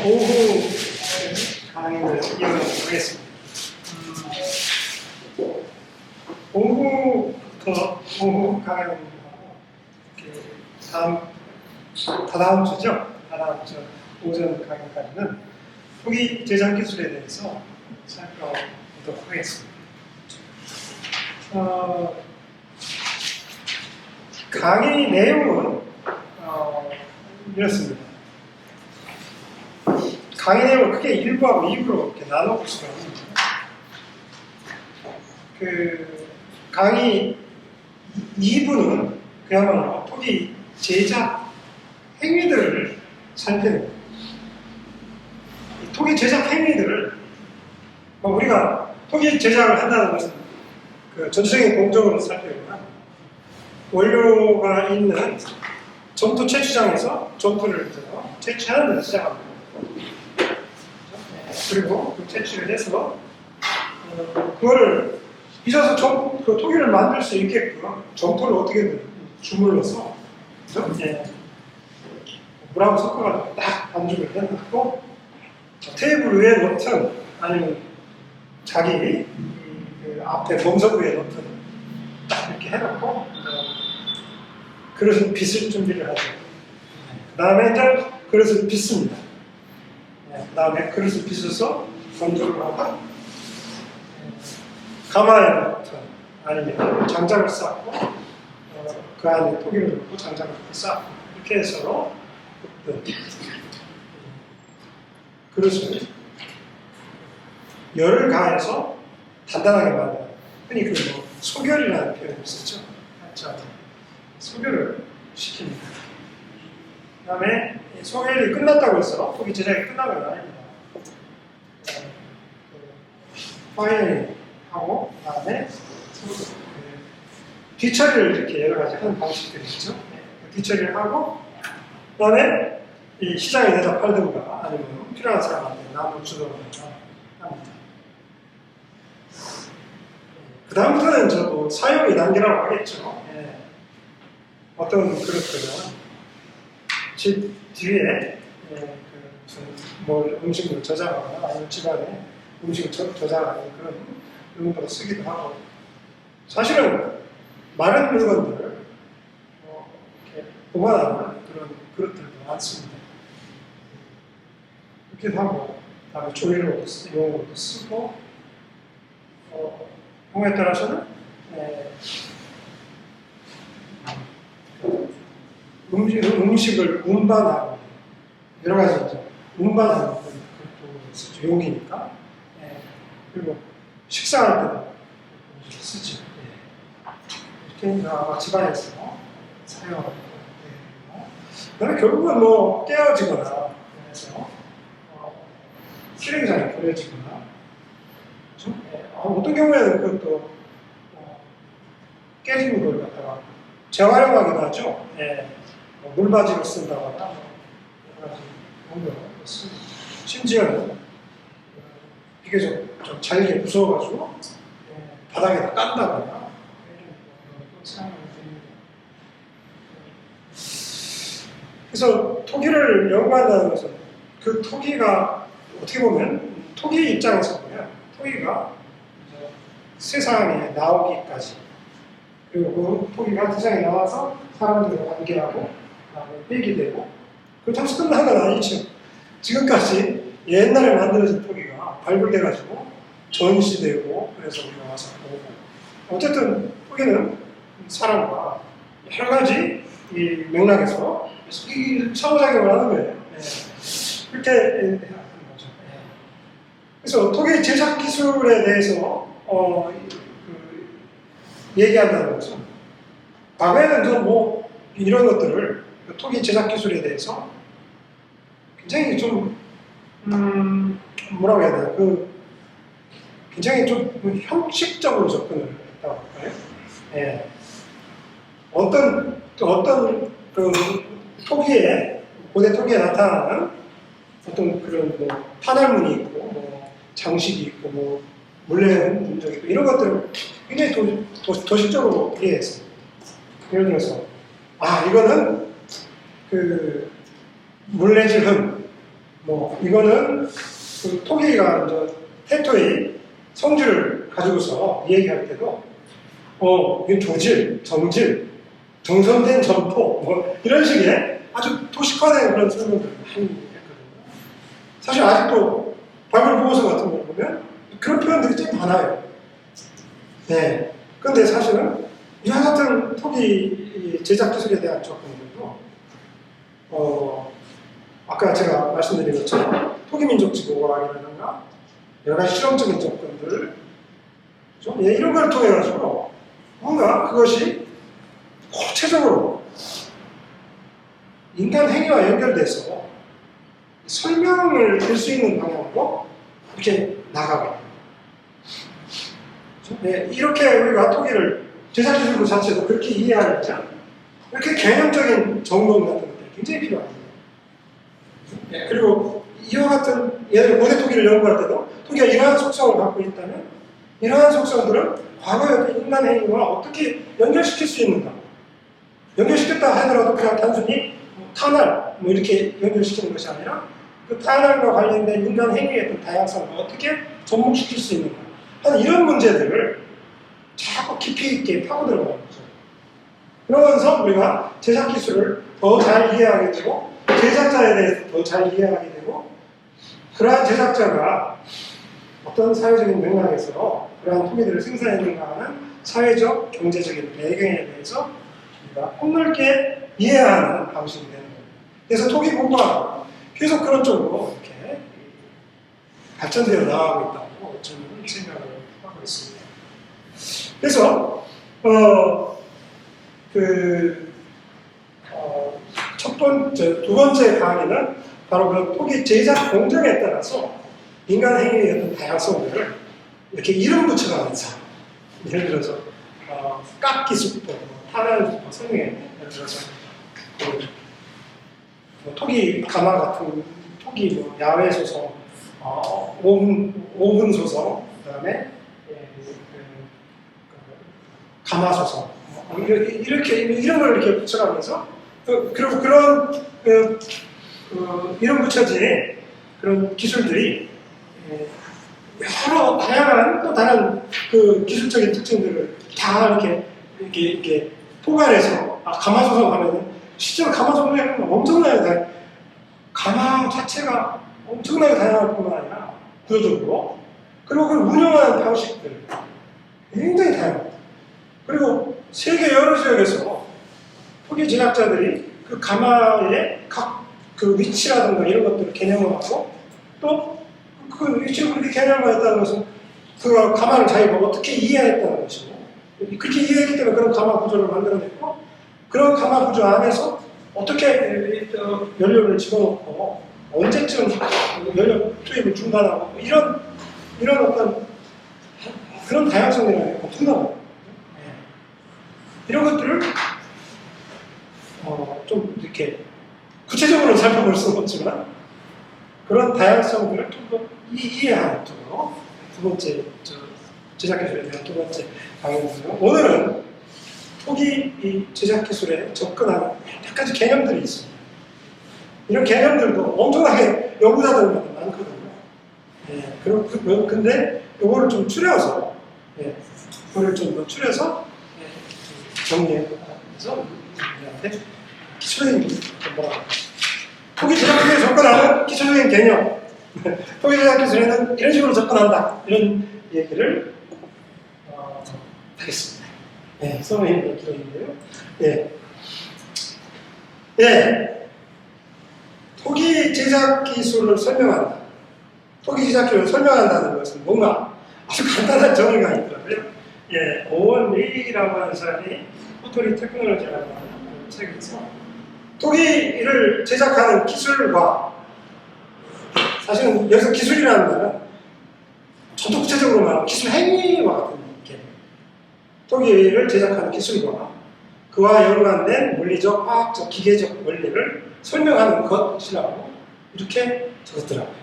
오후 강의를 이어가겠습니다. 오후 강의를 다다음 주죠. 다다음 주 오전 강의까지는 토기 제작 기술에 대해서 살펴보도록 하겠습니다. 강의 내용은 이렇습니다. 강의 내용을 크게 1부하고 2부로 이렇게 나눠볼 수가 있습니다. 강의 2부는 그야말로 토기 제작 행위들을 살펴봅니다. 토기 제작 행위들을 우리가 토기 제작을 한다는 것은 전체적인 공정을 살펴보면 원료가 있는 점토 채취장에서 점토를 채취하는 데 시작합니다. 그리고 그 채취를 해서 그거를 빚어서 그 토기를 만들 수 있게끔 점토를 어떻게든 주물러서 물하고 섞어가지고 딱 반죽을 해놓고 테이블 위에 놓든 아니면 자기 앞에 범석위에 놓든 딱 이렇게 해놓고 그릇을 빚을 준비를 하죠. 그 다음에 이제 그릇을 빚습니다. 그 다음에 그릇을 빚어서 건조를 하고 가마에 넣든 아니면 장작을 쌓고 그 안에 토기를 넣고 장작을 쌓고 이렇게 해서 그릇을 열을 가해서 단단하게 만들어요. 흔히 소결이라는 표현을 쓰죠. 소결을 시킵니다. 그 다음에 소결이 끝났다고 해서 토기 제작이 끝난 건 아닙니다. 파이널 하고 그 다음에 뒤처리를 이렇게 여러 가지 하는 방식들이 있죠. 뒤처리를 하고 그 다음에 이 시장에 내다 팔든가 아니면 필요한 사람한테 나무 주도록 합니다. 그 다음부터는 사용 2단계라고 하겠죠. 어떤 그릇들은 집 뒤에 음식을 저장하거나 아니면 집안에 음식을 저장하는 그런 용도로 쓰기도 하고 사실은 많은 물건들을 이렇게 보관하는 그런 그릇들도 많습니다. 이렇게 하고 다음에 조리용으로도 쓰고 경우에 따라서는 음식을 운반하고 여러 가지 이제 운반하는 것도 쓰죠. 용이니까. 그리고 식사할 때도 쓰죠. 이렇게 집안에서 사용하고 그다음에 결국은 깨어지거나 그래서 쓰레기장에 버려지거나 어떤 경우에는 그것도 깨진 걸 갖다가 재활용하기도 하죠. 물바지로 쓴다거나 여러 가지 용도로 쓰고 심지어는 비교적 좀 잘게 부숴가지고 바닥에다 깐다거나 이런 것도 사용을 됩니다. 그래서 토기를 연구한다는 것은 그 토기가 어떻게 보면 토기 입장에서 보면 토기가 세상에 나오기까지 그리고 그 토기가 세상에 나와서 사람들과 관계하고 빼게 되고 그렇다고 끝난 건 아니죠. 지금까지 옛날에 만들어진 토기가 발굴돼가지고 전시되고 그래서 우리가 와서 보고 어쨌든 토기는 사람과 여러 가지 이 맥락에서 상호작용을 하는 거예요. 그렇게 하는 거죠. 그래서 토기 제작 기술에 대해서 얘기한다는 것은 과거에는 좀 이런 것들을 토기 제작 기술에 대해서 굉장히 좀 뭐라고 해야 되나 굉장히 좀 형식적으로 접근을 했다고 할까요? 어떤 고대 토기에 나타나는 어떤 그런 파날문이 있고 장식이 있고 물레 문적이 있고 이런 것들을 굉장히 도식적으로 이해했습니다. 예를 들어서 이거는 물레질 흠 뭐 이거는 그 토기가 이제 태토의 성질을 가지고서 얘기할 때도 이게 조질, 정질, 정선된 점포 뭐 이런 식의 아주 도식화된 그런 설명들을 많이 했거든요. 사실 아직도 바이블 보고서 같은 거 보면 그런 표현들이 좀 많아요. 네. 근데 사실은 이와 같은 토기 제작 기술에 대한 접근들도 아까 제가 말씀드린 것처럼 토기민족 지구과학이라든가 여러 가지 실험적인 접근들 좀 이런 걸 통해 가지고 뭔가 그것이 구체적으로 인간 행위와 연결돼서 설명을 될 수 있는 방향으로 이렇게 나가고 네, 이렇게 우리가 토기를 제작 기술 그 자체도 그렇게 이해하려면 이렇게 개념적인 정돈 같은 것들이 굉장히 필요합니다. 네, 그리고 이와 같은 예를 고대 토기를 연구할 때도 토기가 이러한 속성을 갖고 있다면 이러한 속성들은 과거의 어떤 인간 행위와 어떻게 연결시킬 수 있는가? 연결시켰다 하더라도 그냥 단순히 탄알 뭐 이렇게 연결시키는 것이 아니라 그 탄알과 관련된 인간 행위의 어떤 다양성을 어떻게 접목시킬 수 있는가 하는 이런 문제들을 자꾸 깊이 있게 파고 들어가는 거죠. 그러면서 우리가 제작 기술을 더 잘 이해하게 되고 제작자에 대해서 더 잘 이해하게 되고 그러한 제작자가 어떤 사회적인 맥락에서 그러한 토기들을 생산했는가 하는 사회적, 경제적인 배경에 대해서 우리가 폭넓게 이해하는 방식이 되는 거예요. 그래서 토기 공부가 계속 그런 쪽으로 이렇게 발전되어 나가고 있다고 저는 생각을 하고 있습니다. 그래서 두 번째 강의는 바로 그 토기 제작 공정에 따라서 인간 행위의 어떤 다양성들을 이렇게 이름 붙여가면서 예를 들어서 깎기술법, 탄환술법 설명에 예를 들어서 토기 가마 같은 토기 뭐 야외 소성, 오븐 소성, 그다음에 가마 소성 이렇게 이름을 이렇게 붙여가면서 그리고 그런 이름 붙여진 그런 기술들이 여러 다양한 또 다른 그 기술적인 특징들을 다 이렇게 포괄해서 가마소성 하면은 실제로 가마소성에는 엄청나게 가마 자체가 엄청나게 다양할 뿐만 아니라 구조적으로 그리고 그걸 운영하는 방식들 굉장히 다양합니다. 그리고 세계 여러 지역에서 토기 제작자들이 그 가마의 각 그 위치라든가 이런 것들을 개념을 하고 또 그 위치를 그렇게 개념을 했다는 것은 그 가마를 자기가 어떻게 이해했다는 것이고 그렇게 이해했기 때문에 그런 가마 구조를 만들어냈고 그런 가마 구조 안에서 어떻게 연료를 집어넣고 언제쯤 연료 투입을 중단하고 이런 어떤 그런 다양성이라는 게 엄청나요. 이런 것들을 좀 이렇게 구체적으로 살펴볼 수는 없지만 그런 다양성들을 좀 더 이해하는 쪽으로 두 번째 제작 기술에 대한 두 번째 강의인데요. 오늘은 토기 제작 기술에 접근하는 몇 가지 개념들이 있습니다. 이런 개념들도 엄청나게 연구자들마다 많거든요. 근데 이거를 좀 줄여서 이거를 좀 더 줄여서 정리해서 우리한테 기초적인 토기 제작 기술에 접근하는 기초적인 개념. 토기 제작 기술에는 이런 식으로 접근한다. 이런 얘기를 하겠습니다. 써놓은 기록인데요. 토기 제작 기술을 설명한다. 토기 제작 기술을 설명한다는 것은 뭔가 아주 간단한 정의가 있더라고요. 오원 레이라고 하는 사람이 포토리 테크놀로지라고 하는 책에서 토기를 제작하는 기술과 사실은 여기서 기술이라는 말은 전통 구체적으로 말하면 기술 행위와 같은 개념. 토기를 제작하는 기술과 그와 연관된 물리적, 화학적, 기계적 원리를 설명하는 것이라고 이렇게 적었더라고요.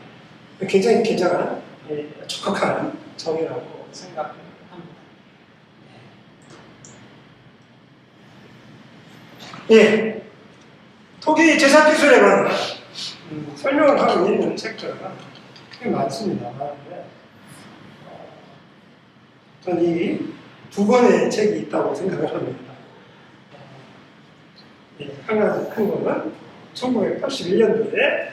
굉장히 굉장한 적합한 정의라고 생각합니다. 토기 제작 기술에 관한 설명을 하고 있는 책들은 꽤 많습니다. 많은데, 저는 이 두 권의 책이 있다고 생각을 합니다. 한 권은 1981년도에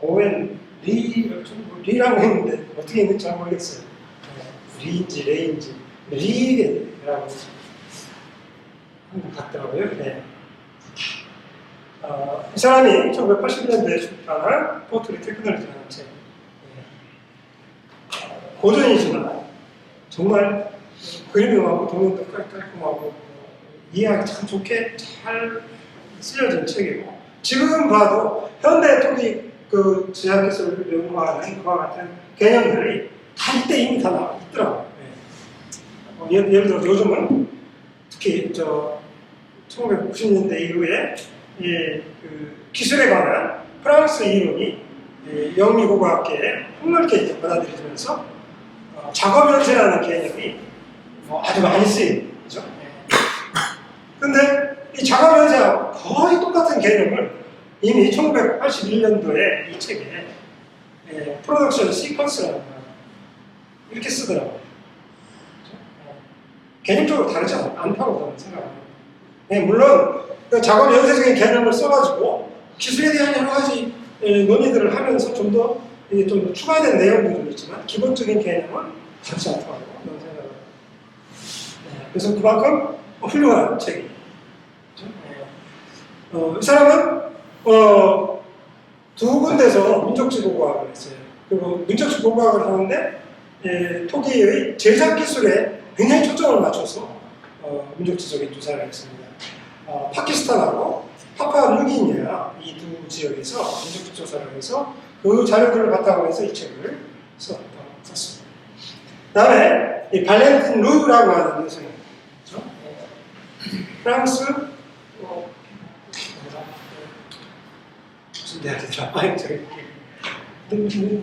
오웬 리라고 했는데 어떻게 있는지 잘 모르겠어요. 리인지 레인지 리라고 한것 같더라고요. 네. 이 사람이 1981년도에 출판한 포트리 테크놀리지라는 책. 고전이지만 정말 그림도 동영도 깔끔하고 이해하기 참 좋게 잘 쓰여진 책이고, 지금 봐도 현대 토기 그 제작 기술을 연구하는 그와 같은 개념들이 다 이때 이미 다 나와 있더라고요. 예를 들어 요즘은 특히 1990년대 이후에 그 기술에 관한 프랑스 이론이 영미고과학계에 폭넓게 이제 받아들여지면서 작업연세라는 개념이 아주 많이 쓰입니다. 근데 이 작업연세하고 거의 똑같은 개념을 이미 1981년도에 이 책에 프로덕션 시퀀스라는 걸 이렇게 쓰더라고요. 개념적으로 다르지 않다고 저는 생각합니다. 물론 그 작업 연쇄적인 개념을 써가지고 기술에 대한 여러 가지 논의들을 하면서 좀 더 추가된 내용들도 있지만 기본적인 개념은 다르지 않다고 저는 생각합니다. 그래서 그만큼 훌륭한 책이에요. 이 사람은 두 군데서 민족지도과학을 했어요. 그리고 민족지도과학을 하는데 토기의 제작 기술에 굉장히 초점을 맞춰서 민족지적인 조사를 했습니다. 파키스탄하고 파푸아뉴기니아 이 두 지역에서 민족지 조사를 해서 그 자료들을 바탕으로 해서 이 책을 썼습니다. 그 다음에 이 발렌틴 루라고 하는 여성이 있죠. 프랑스 무슨 대학이죠?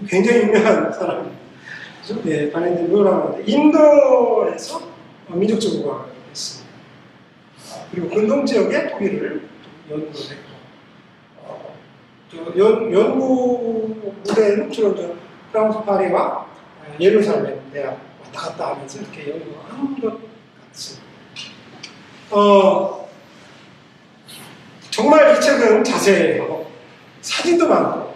굉장히 유명한 사람입니다. 네, 발렌틴 루라고 하는데 인도에서 민족적 과학을 했습니다. 그리고 근동 지역의 토기를 연구했고, 연구 무대는 주로 프랑스 파리와 예루살렘 대학 왔다 갔다 하면서 이렇게 연구한 것 같습니다. 정말 이 책은 자세해요. 사진도 많고,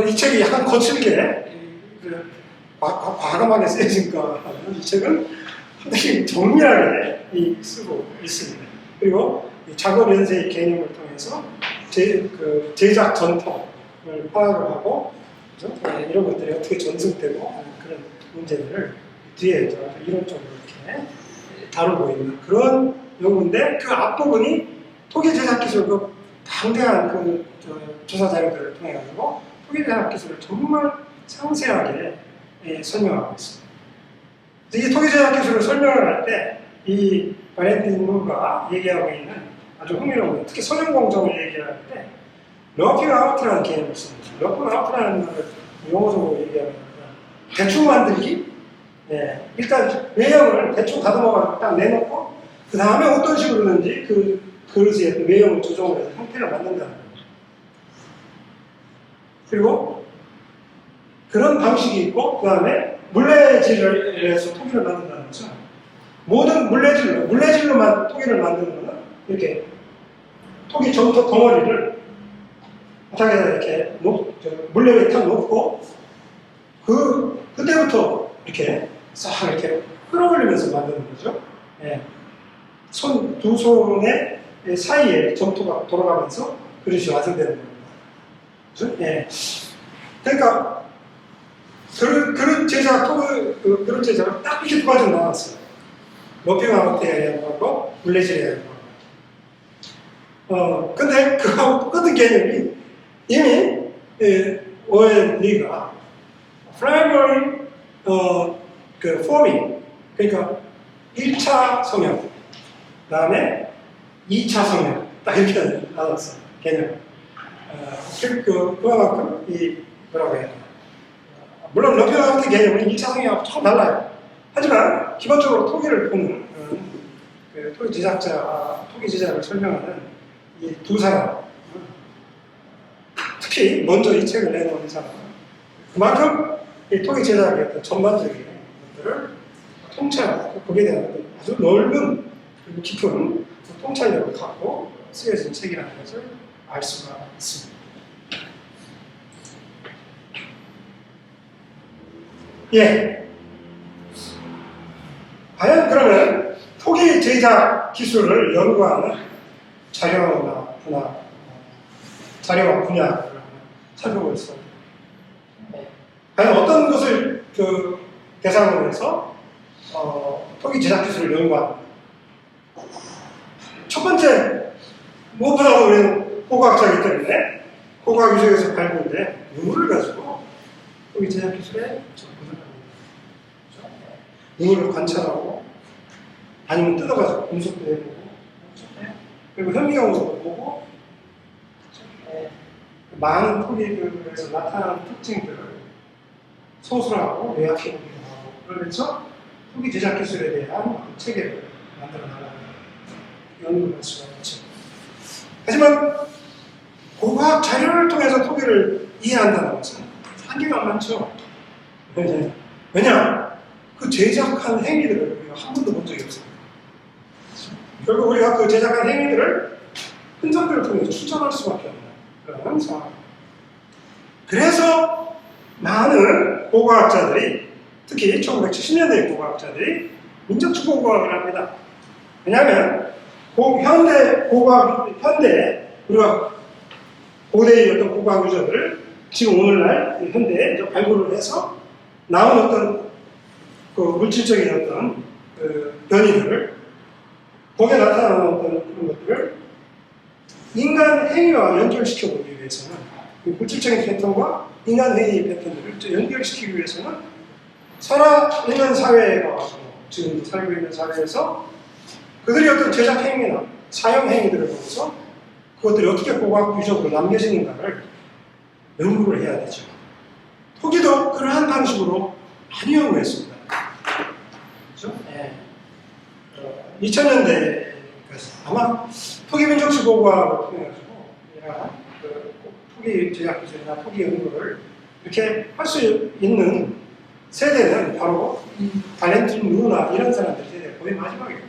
이 책이 약간 거칠게 과감하게 쓰여진가 하면 이 책은 상당히 정밀하게 쓰고 있습니다. 그리고 작업 연세의 개념을 통해서 제작 전통을 파악을 하고, 그렇죠? 이런 것들이 어떻게 전승되고 그런 문제들을 뒤에 이론적으로 이렇게 다루고 있는 그런 연구인데, 그 앞부분이 토기 제작 기술 그 방대한 조사 자료들을 통해 가지고 토기 제작 기술을 정말 상세하게 설명하고 있습니다. 이 토기 제작 기술을 설명을 할 때 이 발렌틴 루가 얘기하고 있는 아주 흥미로운 것, 특히 소형 공정을 얘기할 때 러핑 아웃이라는 개념을 씁니다. 러핑 아웃이라는 걸 용어적으로 얘기하면 대충 만들기. 일단 외형을 대충 다듬어가지고 딱 내놓고 그 다음에 어떤 식으로 하는지 그 그릇의 외형을 조정을 해서 형태를 만든다는 거죠. 그리고 그런 방식이 있고, 그 다음에 물레질을 해서 토기를 만든다는 거죠. 모든 물레질로만 토기를 만드는 거는 이렇게 토기 전부 덩어리를 바닥에다 이렇게 물레 위에 탁 놓고 그때부터 이렇게 싹 이렇게 끌어올리면서 만드는 거죠. 두 손의 사이에 점토가 돌아가면서 그릇이 완성되는 겁니다. 그러니까 그릇 제작, 그릇 제작을 딱 이렇게 두 가지로 나왔어요. 러핑 아웃에 대한 거고 물레질에 대한 거. 근데 그하고 똑같은 개념이 이미 오웬 리가 프라이머리 포밍, 그러니까 1차 성형, 그 다음에 2차 성형, 딱 이렇게 나눴어요, 개념을. 그만큼 뭐라고 해야 되나. 물론 러핑 아웃 개념은 1차 성형하고 조금 달라요. 하지만 기본적으로 토기를 보는 토기 제작을 설명하는 이 두 사람, 특히 먼저 이 책을 내놓은 사람, 그만큼 이 토기 제작의 어떤 전반적인 것들을 통찰하고 거기에 대한 아주 넓은 그리고 깊은 통찰력을 갖고 쓰여진 책이라는 것을 알 수가 있습니다. 예. 과연 그러면 토기 제작 기술을 연구하는 자료와 분야를 살펴보겠습니다. 과연 어떤 것을 대상으로 해서 토기 제작 기술을 연구하는 첫 번째, 무엇보다도 우리는 고고학자이기 때문에 고고학 유적에서 발굴된 유물을 가지고 토기 제작 기술에 접근을 합니다. 유물을 관찰하고 아니면 뜯어가지고 분석도 해보고 그리고 현미경으로 보고 많은 토기들에서 나타나는 특징들을 소술하고 요약해보기도 하고 그러면서 토기 제작 기술에 대한 체계를 만들어 나가는 연구를 할 수가 있죠. 하지만 고고학 자료를 통해서 토기를 이해한다는 것은 한계가 많죠. 왜냐? 그 제작한 행위들을 우리가 한 번도 본 적이 없습니다. 결국 우리가 그 제작한 행위들을 흔적들을 통해서 추정할 수밖에 없는 그런 상황입니다. 그래서 많은 고고학자들이 특히 1970년대 고고학자들이 민족주고고학을 합니다. 왜냐하면 현대 우리가 고대의 어떤 고고학 유적을 지금 오늘날 현대에 발굴을 해서 나온 어떤 그 물질적인 어떤 변이들을 거기에 나타나는 어떤 그런 것들을 인간 행위와 연결시켜 보기 위해서는 물질적인 패턴과 인간 행위 패턴들을 연결시키기 위해서는 살아있는 사회에 가서 지금 살고 있는 사회에서 그들이 어떤 제작 행위나 사용 행위들을 보면서 그것들이 어떻게 고고학 유적으로 남겨지는가를 연구를 해야 되죠. 토기도 그러한 방식으로 많이 연구했습니다. 그렇죠? 네. 2000년대까지 아마 토기 민족식 고고학을 통해가지고 이러한 토기 제작 기술이나 토기 연구를 이렇게 할 수 있는 세대는 바로 발렌틴 루나 이런 사람들 세대 거의 마지막이에요.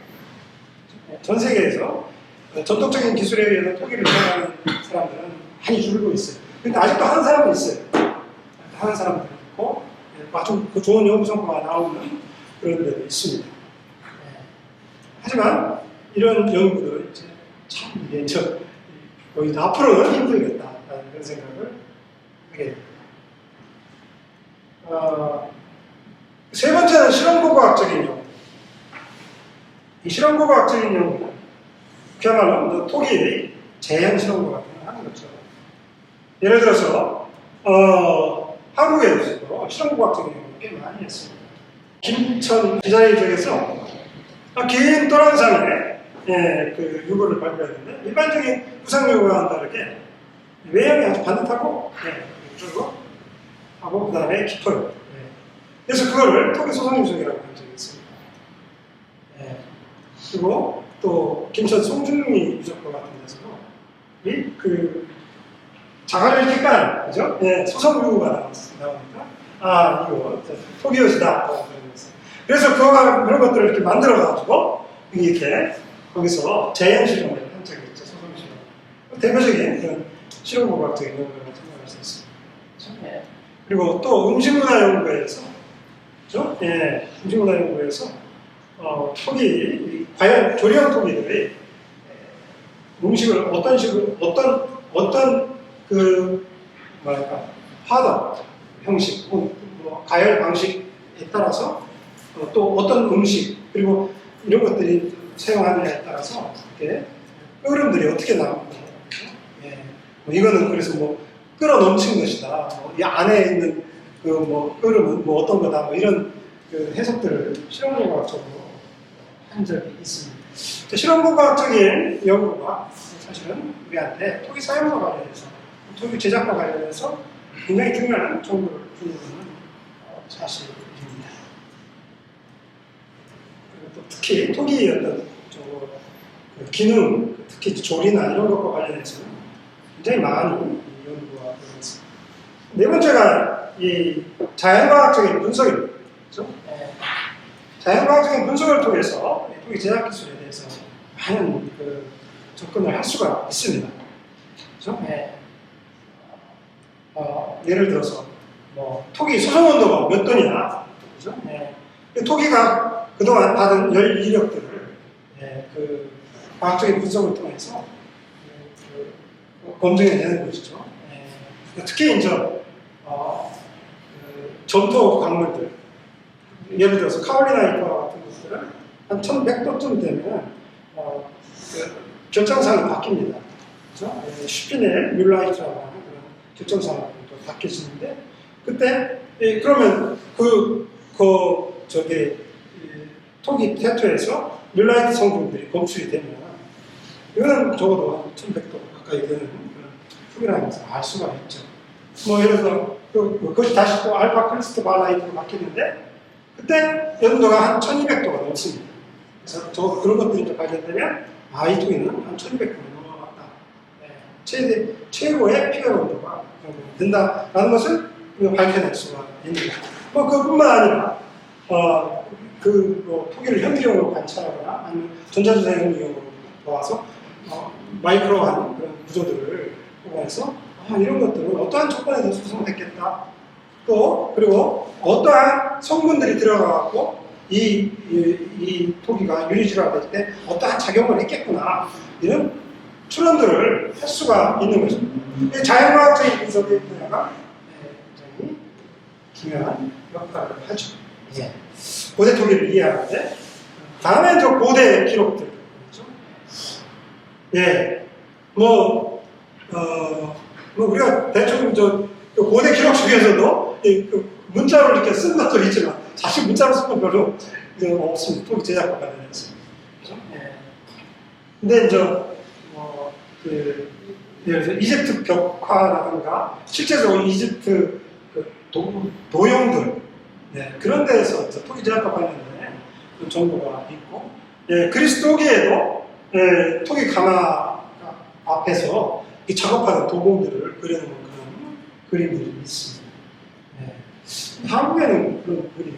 전 세계에서 전통적인 기술에 의해서 토기를 사용하는 사람들은 많이 줄고 있어요. 근데 아직도 하는 사람은 있어요. 하는 사람들이 있고 아주 좋은 연구 성과가 나오는 그런 데도 있습니다. 하지만 이런 연구들은 이제 참 이제 거의 앞으로는 힘들겠다라는 그런 생각을 하게 됩니다. 세 번째는 실험고고학적인 연구. 이 실험고고학적인 연구는 그야말로 토기의 재현 실험고고학을 하는 거죠. 예를 들어서 한국에서 실험고고학적인 연구를 꽤 많이 했습니다. 김천 기자의 적에서 긴 또랑산에 그 유골을 발굴했는데 일반적인 구상유골과는 다르게 외형이 아주 반듯하고 그리고 하고 그 다음에 깊어요. 그래서 그거를 토기 소성유적이라고 한 적이 있습니다. 그리고 또 김천 송중리 유적과 같은 데서도 그 자갈을 이렇게 깐 그죠? 소성유구가 나오니까 이거 토기옷이다. 그래서 그런 것들을 이렇게 만들어가지고 이렇게 거기서 재현 실험을 한 적이 있죠. 소성 실험. 대표적인 그런 실험고고학적인 연구를 생각할 수 있습니다. 그렇죠? 그리고 또 음식문화 연구에서, 그렇죠? 음식문화 연구에서 토기, 과연 조리형 토기들이 음식을 어떤 식으로 어떤 그 뭐랄까 파더 형식, 뭐 가열 방식에 따라서 또 어떤 음식 그리고 이런 것들이 사용하느냐에 따라서 이렇게 끓음들이 어떻게 나오고 뭐 이거는 그래서 뭐 끓어 넘친 것이다. 이 안에 있는 그 뭐 끓음은 뭐 어떤 거다. 뭐 이런 그 해석들을 실험고고학적으로 한 적이 있습니다. 실험고고학적인 연구가 사실은 우리한테 토기 사용과 관련해서 토기 제작과 관련해서 굉장히 중요한 정보를 주는 것은 사실입니다. 그리고 또 특히 토기의 어떤 그 기능, 특히 조리나 이런 것과 관련해서는 굉장히 많이 연구가 되고 있습니다. 네 번째가 이 자연과학적인 분석입니다. 그렇죠? 자연과학적인 분석을 통해서 토기 제작 기술에 대해서 많은 그 접근을 할 수가 있습니다. 그렇죠? 예를 들어서 뭐 토기 수송 온도가 몇 도냐, 그렇죠? 토기가 그동안 받은 열 이력들을 그 과학적인 분석을 통해서 검증해내는 것이죠. 특히 이제 점토 광물들, 예를 들어서 카올리나이트와 같은 것들은 한 1100도쯤 되면 그 결정상이 바뀝니다. 그렇죠? 슈피넬, 뮬라이트라고 하는 그런 결정상으로 바뀌어지는데 그때 그러면 토기 태토에서 뮬라이트 성분들이 검출이 되면 이거는 적어도 한 1100도 가까이 되는 그런 토기라면서 알 수가 있죠. 뭐 예를 들어 그것이 다시 또 알파 크리스트 발라이트로 바뀌는데 그때 연도가 한 1200도가 넘습니다. 그래서 적어도 그런 것들이 좀 발견되면 이 토기는 한 1200도가 넘어갔다. 최고의 피가 온도가 된다라는 것을 밝혀낼 수가 있습니다. 뭐 그뿐만 아니라 토기를 현미경으로 관찰하거나 아니면 전자주사 현미경으로 보아서 마이크로한 그런 구조들을 보면서 이런 것들은 어떠한 조건에서 수성됐겠다. 또 그리고 어떠한 성분들이 들어가고 이 토기가 유리질화될 때 어떠한 작용을 했겠구나. 이런 추론들을 할 수가 있는 것입니다. 자연과학적인 분석의 분야가 굉장히 중요한 역할을 하죠. 고대 토기를 이해하는데 다음엔 저 고대 기록들. 그렇죠? 우리가 대충 고대 기록 중에서도 문자로 이렇게 쓴 것도 있지만 사실 문자로 쓴 건 별로 없습니다. 토기 제작과 관련해서. 그렇죠? 근데 예를 들어 이집트 벽화라든가 실제적으로 이집트 도용들 그런 데에서 토기 제작과 관련된 정보가 있고 그리스 토기에도 토기 가마 앞에서 작업하는 도공들을 그려놓은 그런 그림들이 있습니다. 한국에는 그런 그림이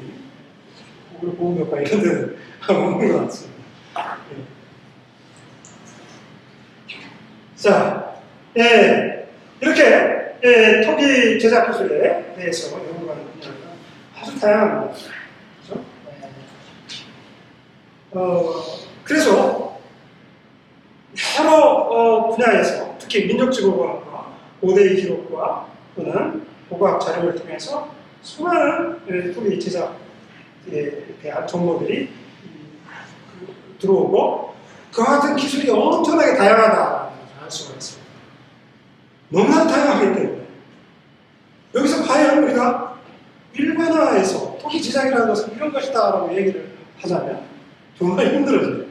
보험벽화 이런 데는 없는 것 같습니다. 자, 이렇게 토기 제작 기술에 대해서 연구하는 분야가 아주 다양합니다. 그렇죠? 그래서 여러 분야에서 특히 민족지구과학과 고대의 기록과 또는 고고학 자료를 통해서 수많은 토기 제작에 대한 정보들이 들어오고 그와 같은 기술이 엄청나게 다양하다는 것을 알 수가 있습니다. 너무나 다양하기 때문에 여기서 과연 우리가 일반화해서 토기 제작이라는 것은 이런 것이다 라고 얘기를 하자면 정말 힘들어져요.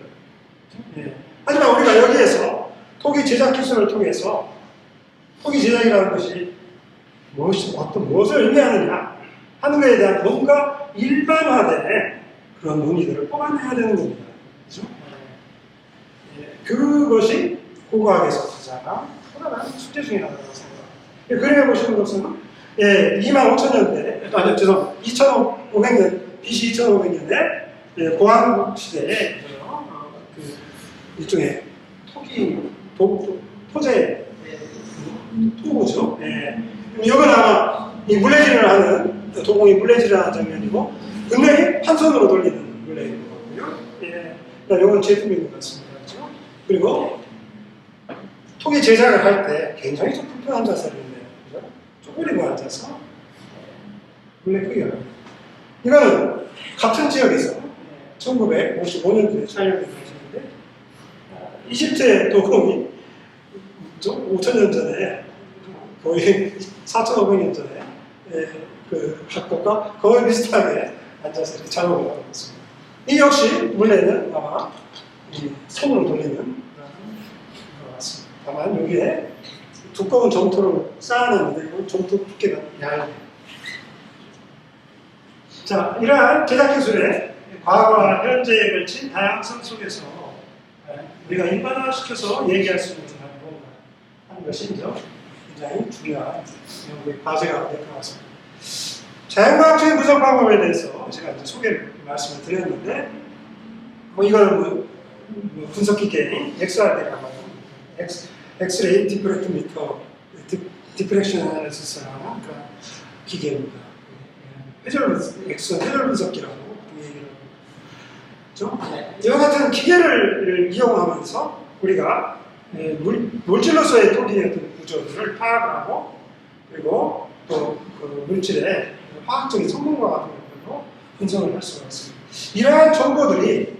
하지만 우리가 여기에서 토기 제작 기술을 통해서 토기 제작이라는 것이 무엇을 의미하느냐 하는 것에 대한 뭔가 일반화된 그런 논의들을 뽑아내야 되는 겁니다. 그렇죠? 그것이 고고학에서 가장 커다란 숙제 중에 하나라고 생각합니다. 그림에 보시는 것은 25,000년대, 2500년, BC 2500년대 고항 시대에 일종의 토제 토구죠. 이건 아마 이 물레질을 하는 도공이 물레질을 하는 장면이고 분명히 한 손으로 돌리는 물레인 거고요. 이건 제품인 것 같습니다. 그렇죠? 그리고 토기 제작을 할 때 굉장히 좀 불편한 자세인데 그렇죠? 쪼그리고 앉아서 물레 크기가 이거는 같은 지역에서 1955년도에 촬영된 것인데 이집트의 도공이 5,000년 전에 거의 4,500년 전에 각국과 거의 비슷하게 앉아서 이렇게 작업을 하고 있습니다. 이 역시 물레는 아마 이 손으로 돌리는 것 같습니다. 다만 여기에 두꺼운 점토를 쌓아놨는데 점토 두께가 얇아요. 자, 이러한 제작 기술의 과거와 현재에 걸친 다양성 속에서 우리가 일반화시켜서 얘기할 수 있는 방법을 하는 것이 이제 굉장히 중요한 연구의 과제가 될 것 같습니다. 자연과학적인 분석 방법에 대해서 제가 이제 소개를 말씀을 드렸는데, 뭐 이걸 분석 기계인 XRD라고 하는 엑스레이 디프렉트미터 디프렉션 애널리시스라는 그런 기계입니다. 엑스선 회절 분석기라고 얘기를 하죠. 이와 같은 기계를 이용하면서 우리가 물질로서의 토기의 어떤 구조들을 파악하고, 그리고 또 그 물질의 화학적인 성분과 같은 것들도 분석을 할 수가 있습니다. 이러한 정보들이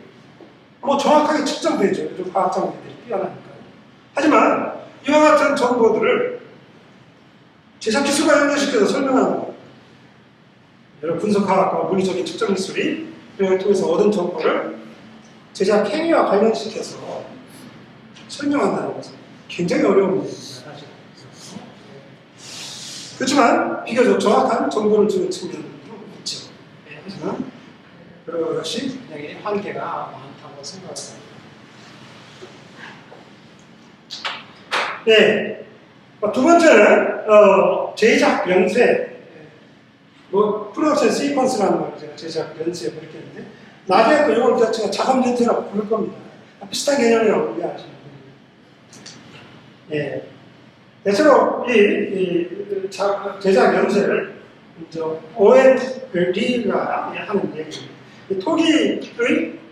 뭐 정확하게 측정되죠. 요즘 과학 장비들이 뛰어나니까요. 하지만 이와 같은 정보들을 제작 기술과 연결시켜서 설명하는 것, 여러 분석과학과 물리적인 측정 기술이 이를 통해서 얻은 정보를 제작 행위와 관련시켜서 설명한다는 것은 굉장히 어려운 일입니다. 사실. 그렇지만 비교적 정확한 정보를 주는 측면도 있죠. 하지만 여러 것이 굉장히 한계가 많다고 생각합니다. 네. 두 번째는 제작 연쇄, 프로덕션 시퀀스라는 걸 제가 제작 연쇄 그렇게 했는데, 나중에 또 이걸 자체가 작업 연쇄라고 부를 겁니다. 비슷한 개념이라고 이해하시면 됩니다. 예. 대체로 이 제작 연쇄를 OND가 하는 얘기입니다. 토기의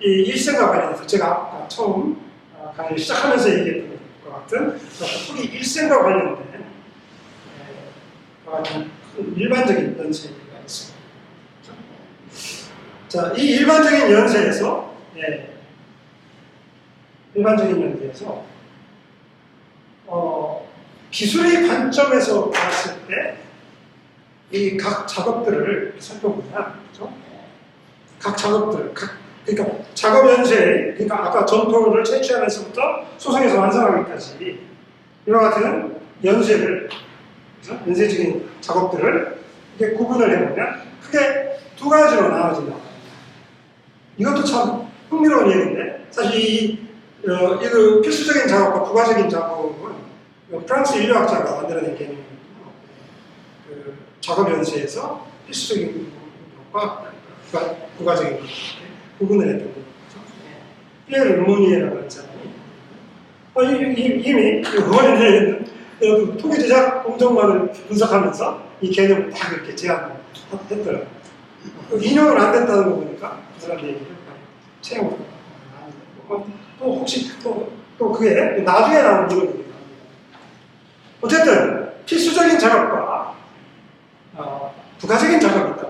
일생과 관련해서 제가 아까 처음 강의를 시작하면서 얘기했던 것 같은 토기 일생과 관련된 일반적인 연쇄가 있습니다. 자, 이 일반적인 연쇄에서 기술의 관점에서 봤을 때 이 각 작업들을 살펴보면, 그렇죠? 각 작업들, 그러니까 작업 연쇄, 그러니까 아까 점토를 채취하면서부터 소성에서 완성하기까지 이와 같은 연쇄를, 그렇죠? 연쇄적인 작업들을 이렇게 구분을 해보면 크게 두 가지로 나눠진다고 합니다. 이것도 참 흥미로운 얘기인데, 사실 이 필수적인 작업과 부가적인 작업은 프랑스 인류학자가 만들어낸 개념이거든요. 그 작업 연쇄에서 필수적인 것과 부가적인 것 구분을 했던 거죠. 피에르 르모니에라고 하는 사람이 이미 그거는 토기 제작 공정만을 분석하면서 이 개념을 딱 이렇게 제안을 했더라고요. 인용을 안 됐다는 거 보니까 그 사람 얘기를 채용을 또 혹시 또 그게 나중에 나온 이론입니다. 어쨌든 필수적인 작업과 부가적인 작업이 있다.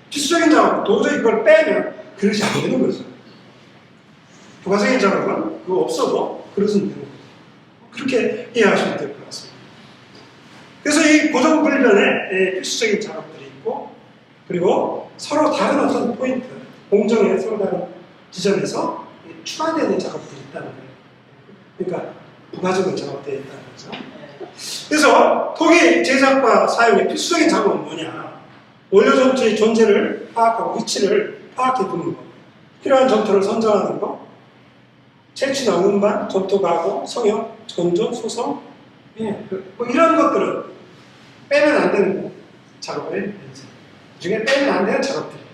필수적인 작업은 도저히 그걸 빼면 그릇이 안 되는 거죠. 부가적인 작업은 그거 없어도 그릇은 되는 거죠. 그렇게 이해하시면 될 것 같습니다. 그래서 이 고정불변의 필수적인 작업들이 있고, 그리고 서로 다른 어떤 포인트, 공정의 서로 다른 지점에서 추가되는 작업들이 있다는 거예요. 그러니까 부가적인 작업들이 있다는 거죠. 그래서 토기 제작과 사용의 필수적인 작업은 뭐냐? 원료 점토의 존재를 파악하고 위치를 파악해 두는 것, 필요한 점토를 선정하는 것, 채취나 운반, 점토 가공, 성형, 건조, 소성, 뭐 이런 것들은 빼면 안 되는 작업을 중에 빼면 안 되는 작업들이에요.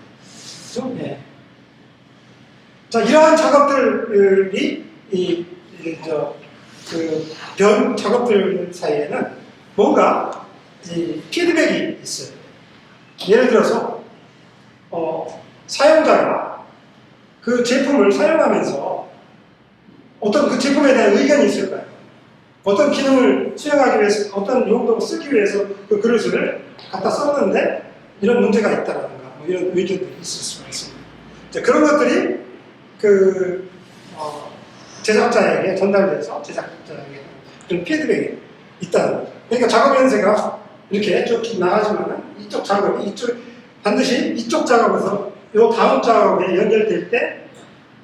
그렇죠? 네. 자, 이러한 작업들이 변 작업들 사이에는 뭔가 피드백이 있어요. 예를 들어서 사용자가 그 제품을 사용하면서 어떤 그 제품에 대한 의견이 있을까요? 어떤 기능을 수행하기 위해서, 어떤 용도로 쓰기 위해서 그 그릇을 갖다 썼는데 이런 문제가 있다라든가 뭐 이런 의견들이 있을 수가 있습니다. 자, 그런 것들이 제작자에게 전달돼서 제작자에게 그런 피드백이 있다는 거죠. 그러니까 작업 연쇄가 이렇게 쭉 나가지만 이쪽 작업이 반드시 이쪽 작업에서 요 다음 작업에 연결될 때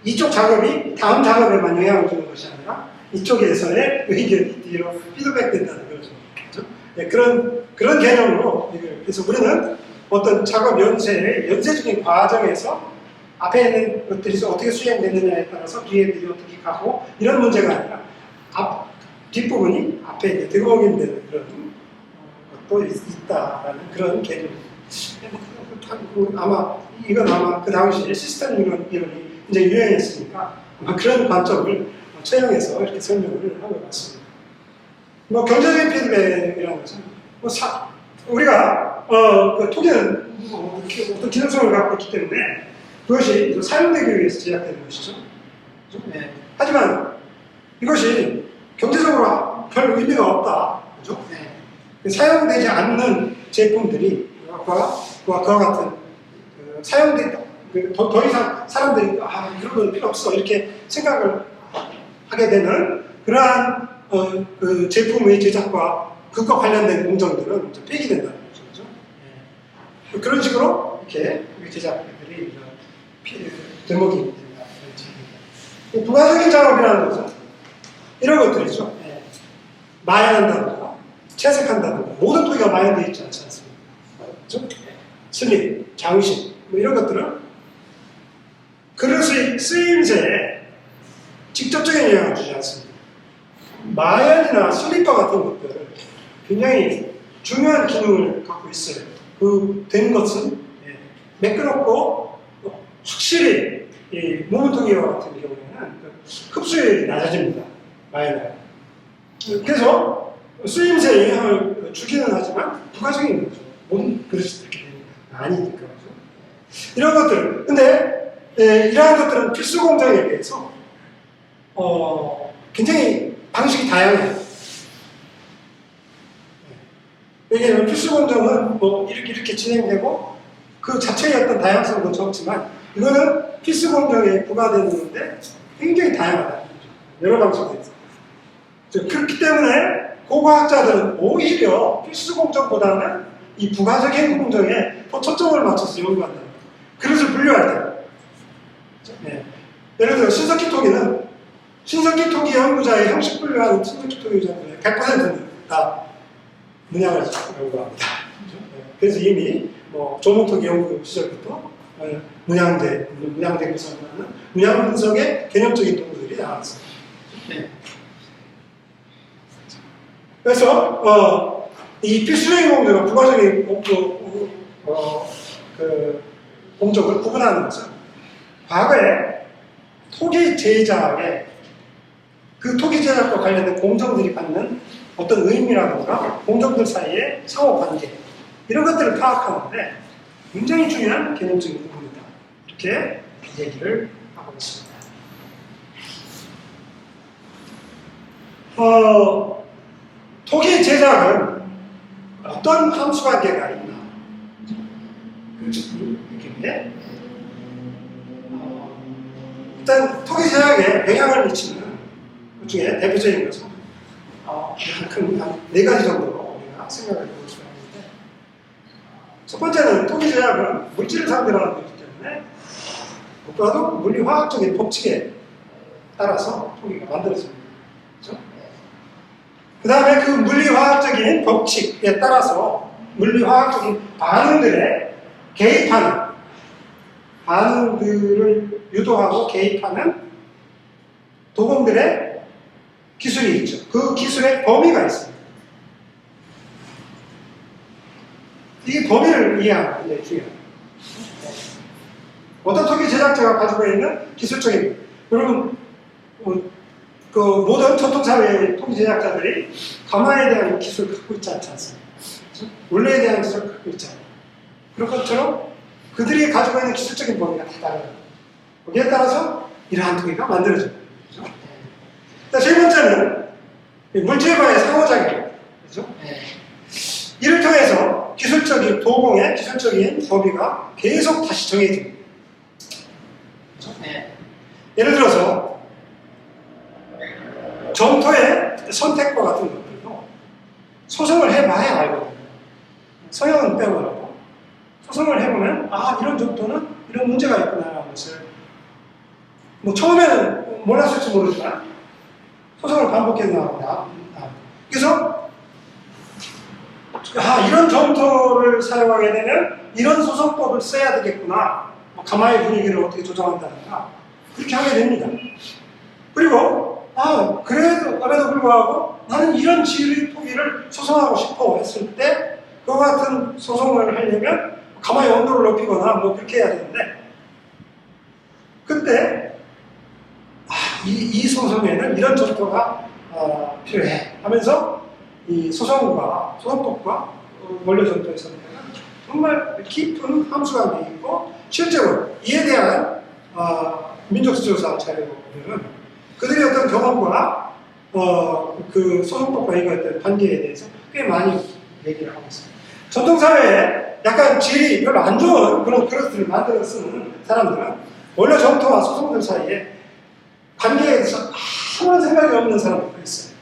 이쪽 작업이 다음 작업에만 영향을 주는 것이 아니라 이쪽에서의 의견이 뒤로 피드백된다는 거죠. 그렇죠? 네, 그런 개념으로 그래서 우리는 어떤 작업 연쇄의 연쇄적인 과정에서 앞에 있는 것들이 어떻게 수행되느냐에 따라서 뒤에들이 어떻게 가고 이런 문제가 아니라 뒷부분이 앞에 이제 들어오게 되는 그런 것도 있다라는 그런 개념입니다. 아마 이건 아마 그 당시에 시스템 이론이 이제 유행했으니까 아마 그런 관점을 채용해서 이렇게 설명을 한 것 같습니다. 뭐 경제적인 피드백이라는 것은 뭐 우리가 그 토기는 어떤 기능성을 갖고 있기 때문에 그것이 사용되기 위해서 제작되는 것이죠. 네. 하지만 이것이 경제적으로 별 의미가 없다. 그죠? 네. 사용되지 않는 제품들이 그와 같은 더 이상 사람들이 이런 건 필요 없어 이렇게 생각을 하게 되는 그러한 그 제품의 제작과 그것과 관련된 공정들은 폐기된다는 거죠. 그렇죠? 네. 그런 식으로 이렇게 제작들이 대목이 됩니다. 부가적인 작업이라는 것은 이런 것들이죠. 네. 마연한다든가 채색한다든가 모든 토기가 마연되어 있지 않지 않습니까? 그렇죠? 슬립, 장식 뭐 이런 것들은 그릇의 쓰임새에 직접적인 영향을 주지 않습니다. 마연이나 슬립과 같은 것들은 굉장히 중요한 기능을 갖고 있어요. 그 된 것은 매끄럽고 확실히 모멘토기와 같은 경우에는 흡수율이 낮아집니다. 마연은. 그래서 쓰임새에 영향을 주기는 하지만 부가적인 거죠. 모든 그릇이 그렇게 되는 거 아니니까. 이런 것들. 근데 이러한 것들은 필수 공정에 비해서 굉장히 방식이 다양해요. 왜냐하면 필수 공정은 뭐 이렇게 진행되고 그 자체의 어떤 다양성도 적지만 이거는 필수 공정에 부과되는 건데 굉장히 다양하다. 여러 방식이 있어요. 그렇기 때문에 고과학자들은 오히려 필수 공정보다는 이 부가적인 공정에 더 초점을 맞춰서 연구한다. 그릇을 분류할 때. 네. 예를 들어 신석기 토기는 신석기 토기 연구자의 형식 분류하는 신석기 토기 연구자의 100%는 다 문양을 연구합니다. 네. 그래서 이미 뭐 조목토기 연구 시절부터 문양 분석하는 문양 분석의 개념적인 도구들이 나왔습니다. 네. 그래서 이 필수적인 공정과 부가적인 공정을 구분하는 것은 과거에 토기 제작에 그 토기 제작과 관련된 공정들이 갖는 어떤 의미라든가 공정들 사이의 상호관계 이런 것들을 파악하는데 굉장히 중요한 개념적인 부분이다. 이렇게 얘기를 하고 있습니다. 토기 제작은 어떤 함수관계가 있나? 이렇게 일단 토기 제작에 영향을 미치는 그 중에 대표적인 것은 한 4가지 정도로 우리가 생각을 해볼 수가 있는데 첫 번째는 토기 제작은 물질을 상대로 하는 것이기 때문에 무엇보다도 물리화학적인 법칙에 따라서 토기가 만들어집니다. 그렇죠? 그 다음에 그 물리화학적인 법칙에 따라서 물리화학적인 반응들에 개입하는 반응들을 유도하고 개입하는 도금들의 기술이 있죠. 그 기술의 범위가 있습니다. 이 범위를 이해하는 게 중요합니다. 어떤 토기 제작자가 가지고 있는 기술적인 여러분 그 모든 전통사회의 토기 제작자들이 가마에 대한 기술을 갖고 있지 않습니까? 원래에 대한 기술을 갖고 있잖아요. 그런 것처럼 그들이 가지고 있는 기술적인 범위가 다 다르다. 거기에 따라서 이러한 토기가 만들어집니다. 그렇죠? 세 번째는 물질과의 상호작용. 그렇죠? 이를 통해서 기술적인 도공의 기술적인 범위가 계속 다시 정해집니다. 그렇죠? 예를 들어서 점토의 선택과 같은 것들도 소송을 해봐야 알거든요. 성형은 빼고라도 소송을 해보면 이런 점토는 이런 문제가 있구나라는 것을 뭐 처음에는 몰랐을지 모르지만 소송을 반복해서 나옵니다. 그래서 이런 점토를 사용하게 되면 이런 소송법을 써야 되겠구나. 가마의 분위기를 어떻게 조정한다든가 그렇게 하게 됩니다. 그리고 그래도 불구하고 나는 이런 지휘 토기를 소송하고 싶어 했을 때 그와 같은 소송을 하려면 가마의 온도를 높이거나 뭐 그렇게 해야 되는데 그때 이 소송에는 이런 절도가 필요해 하면서 이 소송법과 원료 절도에서는 정말 깊은 함수관계가 있고 실제로 이에 대한 민족수조사 자료들은 그들의 어떤 경험과 그 소송법과의 어떤 관계에 대해서 꽤 많이 얘기를 하고 있습니다. 전통사회에 약간 질이 별로 안 좋은 그런 그릇들을 만들어 쓰는 사람들은 원래 전투와 소송들 사이에 관계에 대해서 아무런 생각이 없는 사람들도 있어요.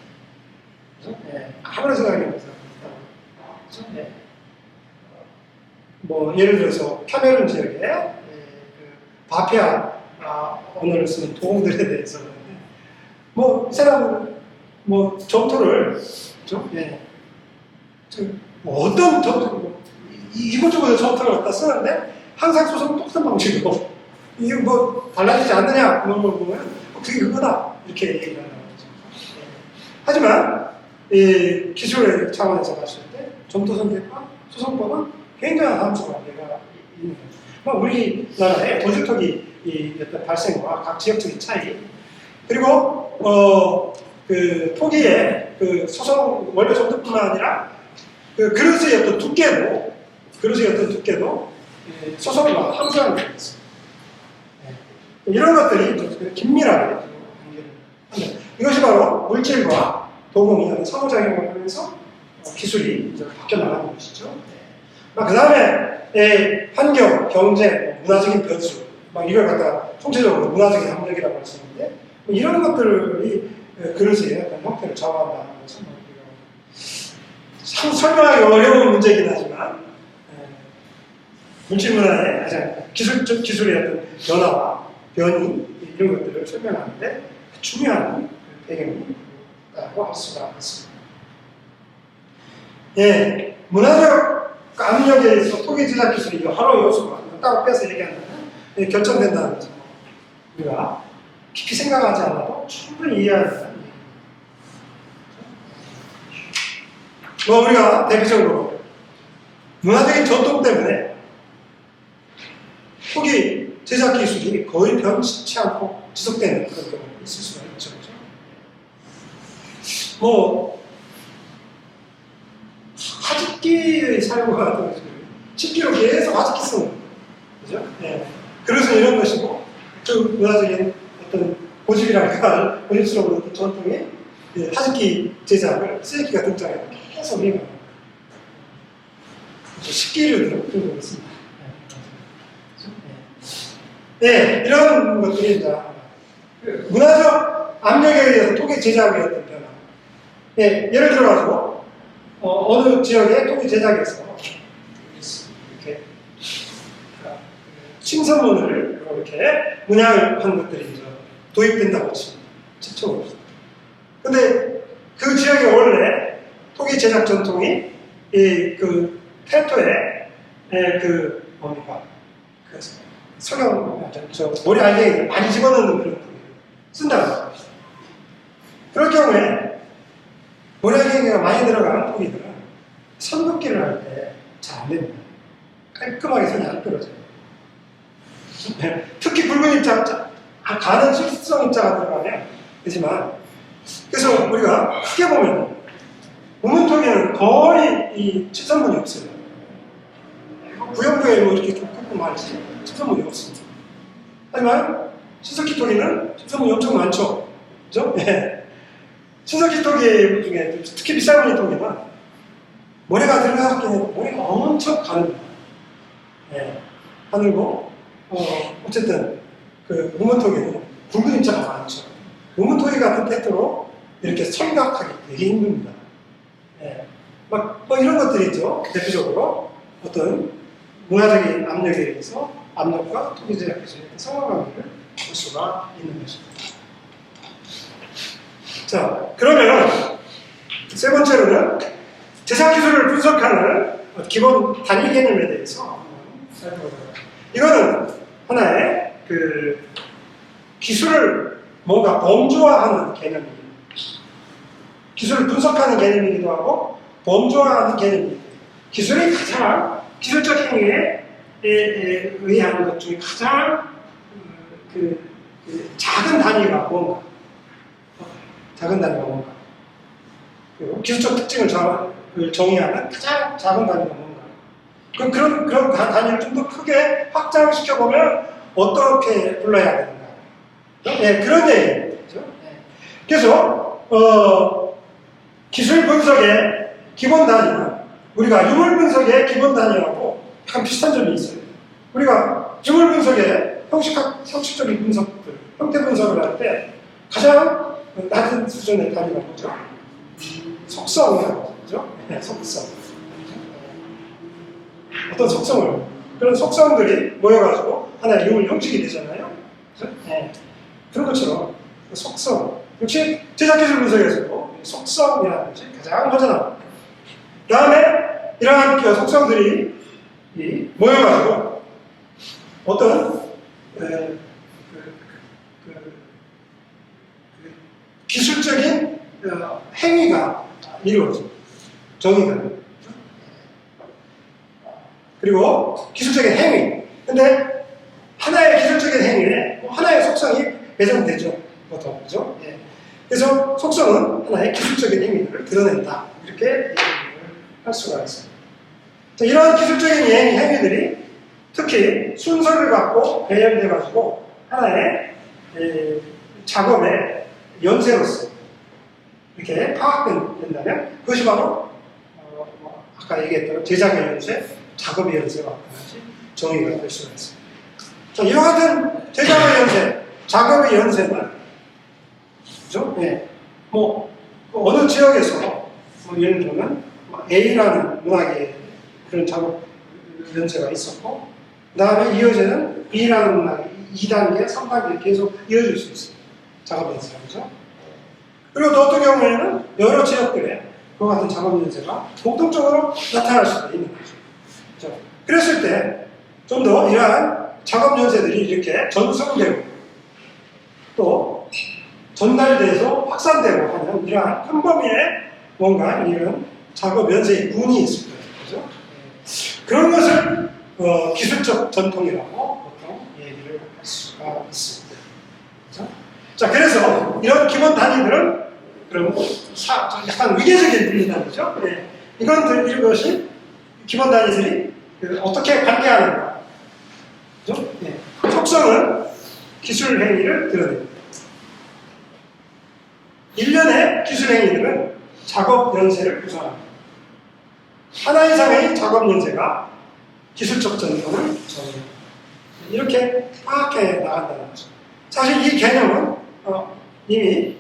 그렇죠? 네. 아무런 생각이 없는 사람들도 있다고. 그렇죠? 네. 뭐 예를 들어서 카메룬 지역에 그 바피아 언어를 쓰는 도공들에 대해서는 뭐 이 사람은 뭐 전투를 그렇죠? 네. 뭐 어떤 전투 이곳저곳에 전투를 갖다 쓰는데 항상 소송 똑같은 방식으로 이게 뭐 달라지지 않느냐 그런 걸 보면 그게 그거다 이렇게 얘기를 한다는 거죠. 하지만 이 기술의 차원에서 봤을 때 전투선택과 소송법은 굉장한 함수관계가 있는 거죠. 우리나라의 도주토기 어떤 발생과 각 지역적인 차이 그리고 그 토기의 그 소송 원료 전투뿐만 아니라 그 그릇의 어떤 두께도 소송과 함수관계가 있습니다. 이런 것들이 긴밀하게 관계를 합니다. 이것이 바로 물질과 도공이 상호작용을 하면서 기술이 이제 바뀌어 나가는 것이죠. 그 다음에 환경, 경제, 문화적인 변수, 이걸 갖다 총체적으로 문화적인 압력이라고 할 수 있는데 이런 것들이 그릇의 어떤 형태를 좌우한다는 것은 참 설명하기 어려운 문제이긴 하지만 물질 문화의 가장 기술의 어떤 변화와 변이 이런 것들을 설명하는데 중요한 배경이라고 할 수가 있습니다. 예, 문화적 압력에 의해서 토기 제작 기술이 여러 요소가 따로 빼서 얘기한다면 결정된다는 거죠. 우리가 깊이 생각하지 않아도 충분히 이해하는 얘기입니다. 우리가 대표적으로 문화적인 전통 때문에 토기 제작 기술이 거의 변치 않고 지속되는 그런 경우가 있을 수가 있죠. 그렇죠? 화직기의 사용과 식기로 계속 화직기 쓰는 거죠. 그죠? 네. 그래서 이런 것이고, 그 문화적인 어떤 고집이랄까, 고집스러운 어떤 전통의 화직기 제작을 쓰레기가 등장해서 계속 이해합니다. 식기류들은 그런 거 있습니다. 네, 이런 것들이 이제 문화적 압력에 의해서 토기 제작의 어떤 변화. 네, 예를 들어가지고 어느 지역의 토기 제작에서 이렇게 신선문을 이렇게 문양을 한 것들이 이제 도입된다고 칩니다. 최초로. 근데 그 지역의 원래 토기 제작 전통이 그 테토에 뭡니까? 석영, 머리 알갱이를 많이 집어넣는 그런 토기를 쓴다고 합니다. 그럴 경우에 머리 알갱이가 많이 들어가는 토기들은 선긋기를 할 때 잘 안 됩니다. 깔끔하게 선이 안 떨어져요. 특히 붉은 입자, 가는 실수성 입자가 들어가면 되지만, 그래서 우리가 크게 보면 우문토기는 거의 이 칩선문이 없어요. 구형부에 뭐 이렇게 좁고 많지 칩선문이 없습니다. 하지만 신석기 토기는 칩선문이 엄청 많죠. 그죠? 네. 신석기 토기 중에 특히 비쌀 무늬 토기는 모래가 들어갔긴 해도 모래가 엄청 가늘다. 네. 가늘고 어쨌든 그 우문토기는 굵은 입자가 많죠. 우문토기 같은 테트로 이렇게 성각하기 되게 힘듭니다. 네. 이런 것들이 있죠. 대표적으로 어떤 문화적인 압력에 의해서 압력과 토기 제작 기술의 상호관계를 볼 수가 있는 것입니다. 자, 그러면 세 번째로는 제작 기술을 분석하는 기본 단위 개념에 대해서 살펴보도록 합니다. 이거는 하나의 그 기술을 뭔가 범주화하는 개념입니다. 기술을 분석하는 개념이기도 하고 범주화하는 개념입니다. 기술이 가장 기술적 행위에 의한 것 중에 가장 그 작은 단위가 뭔가, 작은 단위가 뭔가, 그리고 기술적 특징을 정의하는 가장 작은 단위가 뭔가. 그런 단위를 좀 더 크게 확장시켜 보면 어떻게 불러야 되는가? 네, 그런 얘기입니다. 그렇죠? 네. 그래서 기술 분석의 기본 단위는 우리가 유물 분석의 기본 단위하고 약간 비슷한 점이 있어요. 우리가 유물 분석의 형식적인 분석들, 형태 분석을 할 때 가장 낮은 수준의 단위가 뭐죠? 속성이라고 하죠. 네, 속성. 어떤 속성을, 그런 속성들이 모여가지고 하나의 유물 형식이 되잖아요. 그렇죠? 네. 그런 것처럼 속성, 역시 제작기술 분석에서도 속성이라는 것이 가장 허전합니다. 그 다음에 이러한 속성들이 모여가지고 어떤 기술적인 행위가 이루어집니다. 정의가. 그리고 기술적인 행위. 근데 하나의 기술적인 행위에 하나의 속성이 배정되죠. 보통. 그죠? 예. 그래서 속성은 하나의 기술적인 행위를 드러낸다. 이렇게 얘기를 할 수가 있습니다. 자, 이러한 기술적인 행위들이 특히 순서를 갖고 배열돼가지고 하나의 작업의 연쇄로서 이렇게 파악된다면 그것이 바로 아까 얘기했던 제작의 연쇄, 작업의 연쇄와 같이 정의가 될 수가 있습니다. 자, 이와 같은 제작의 연쇄, 작업의 연쇄는 그죠? 네. 어느 지역에서 예를 들면 A라는 문학의 그런 작업 연쇄가 있었고 그 다음에 이어지는 B라는 문학이 2단계, 3단계 계속 이어질 수 있습니다. 작업 연쇄가. 그죠? 그리고 또 어떤 경우에는 여러 지역들에 그와 같은 작업 연쇄가 공통적으로 나타날 수도 있는 거죠. 그렇죠? 그랬을 때 좀 더 이러한 작업 연쇄들이 이렇게 전송되고 또 전달돼서 확산되고 하는 이러한 큰 범위의 뭔가 이런 작업 연쇄의 군이 있을 거예요. 그죠? 그런 것을 기술적 전통이라고 보통 얘기를 할 수가 있습니다. 그죠? 자, 그래서 이런 기본 단위들은 그럼 약간 위계적인 분리단위죠. 네. 이것이 기본 단위들이 어떻게 관계하는가. 그죠? 네. 속성은 기술 행위를 드러냅니다. 일련의 기술 행위들은 작업 연쇄를 구성합니다. 하나 이상의 작업 연쇄가 기술적 전통을 정의합니다. 이렇게 파악해 나간다는 거죠. 사실 이 개념은 이미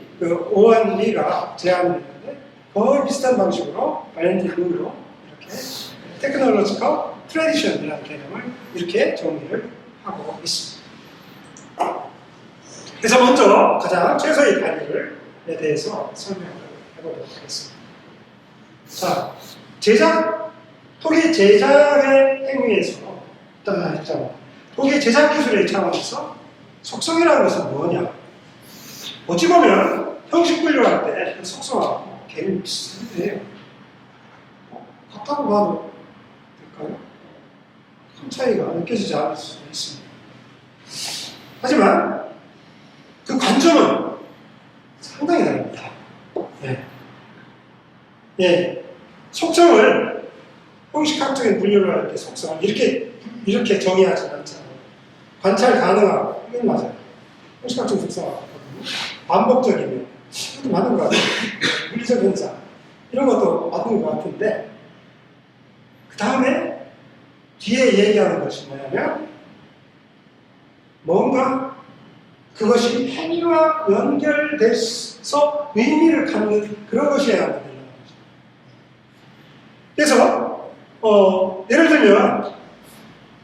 오원 리가 제안했는데 거의 비슷한 방식으로 발렌틴 룰로 이렇게 테크놀로지컬 트래디션이라는 개념을 이렇게 정리를 하고 있습니다. 그래서 먼저 가장 최소의 단위에 대해서 설명을 해보도록 하겠습니다. 자, 토기 제작의 행위에서 토기 제작 기술의 차원에서 속성이라는 것은 뭐냐? 어찌 보면 형식 분류할 때 속성하고 개념이 비슷해요. 같다고 봐도 될까요? 큰 차이가 느껴지지 않을 수 있습니다. 하지만 그 관점은 상당히 다릅니다. 네. 예. 속성을 형식학적인 분류를 할 때 속성을 이렇게 정의하지 않잖아요. 관찰 가능하고 이건 맞아요. 형식학적인 속성하고 반복적이면 이것도 맞는 것 같아요. 물리적 현상 이런 것도 맞는 것 같은데 그 다음에 뒤에 얘기하는 것이 뭐냐면 뭔가 그것이 행위와 연결돼서 의미를 갖는 그런 것이어야 된다는 거죠. 그래서 예를 들면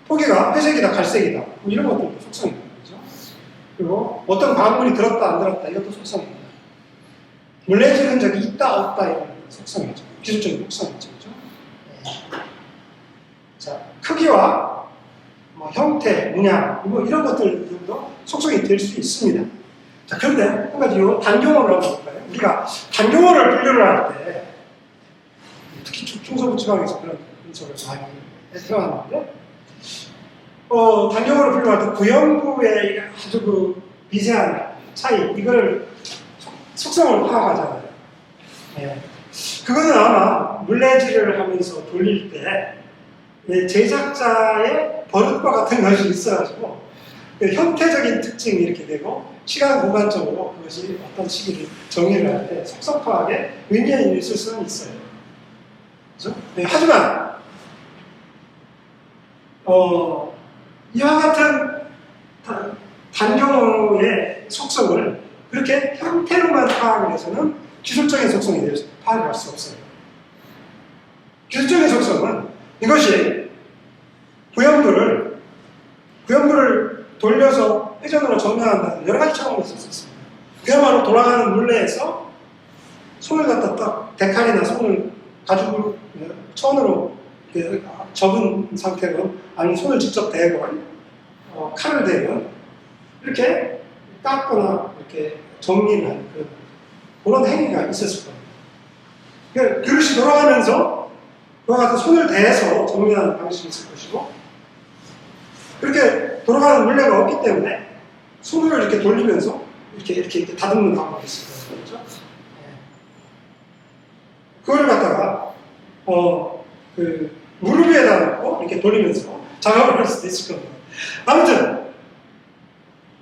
토기가 회색이다 갈색이다 뭐 이런 것들도 속성입니다. 그렇죠? 그리고 어떤 광물이 들었다 안 들었다 이것도 속성입니다. 물레질 흔적이 있다 없다 이런 속성이죠. 기술적인 속성이죠. 그렇죠? 자, 크기와 형태 문양, 뭐 이런 것들도 속성이 될 수 있습니다. 자, 그런데 한 가지 단경어를 한번 볼까요? 우리가 단경어를 분류를 할 때, 특히 중서부 지방에서 그런 분석을 많이 해왔는데, 단경어를 분류할 때 구형부의 아주 그 미세한 차이, 이걸 속성을 파악하잖아요. 네. 그거는 아마 물레질을 하면서 돌릴 때 제작자의 버릇과 같은 것이 있어가지고 형태적인 특징이 이렇게 되고 시간 공간적으로 그것이 어떤 시기를 정의를 할 때 속성 파악에 의미가 있을 수는 있어요. 그렇죠? 네, 하지만 이와 같은 단경어의 속성을 그렇게 형태로만 파악을 해서는 기술적인 속성에 대해서 파악할 수 없어요. 기술적인 속성은 이것이 구형부를 돌려서 회전으로 정렬한다는 여러 가지 차원이 있을 수 있습니다. 그야말로 돌아가는 물레에서 손을 갖다 딱 데칼이나 손을 가지고 천으로 접은 상태로 아니면 손을 직접 대건 칼을 대건 이렇게 깎거나 이렇게 정리를 하는 그런 행위가 있었을 겁니다. 그러니까 그릇이 돌아가면서 그와 같은 손을 대서 정리하는 방식이 있을 것이고 그렇게 돌아가는 물레가 없기 때문에 손을 이렇게 돌리면서 이렇게 다듬는 방법이 있을 거예요. 그렇죠? 그걸 갖다가 무릎 위에다 놓고 이렇게 돌리면서 작업을 할 수도 있을 겁니다. 아무튼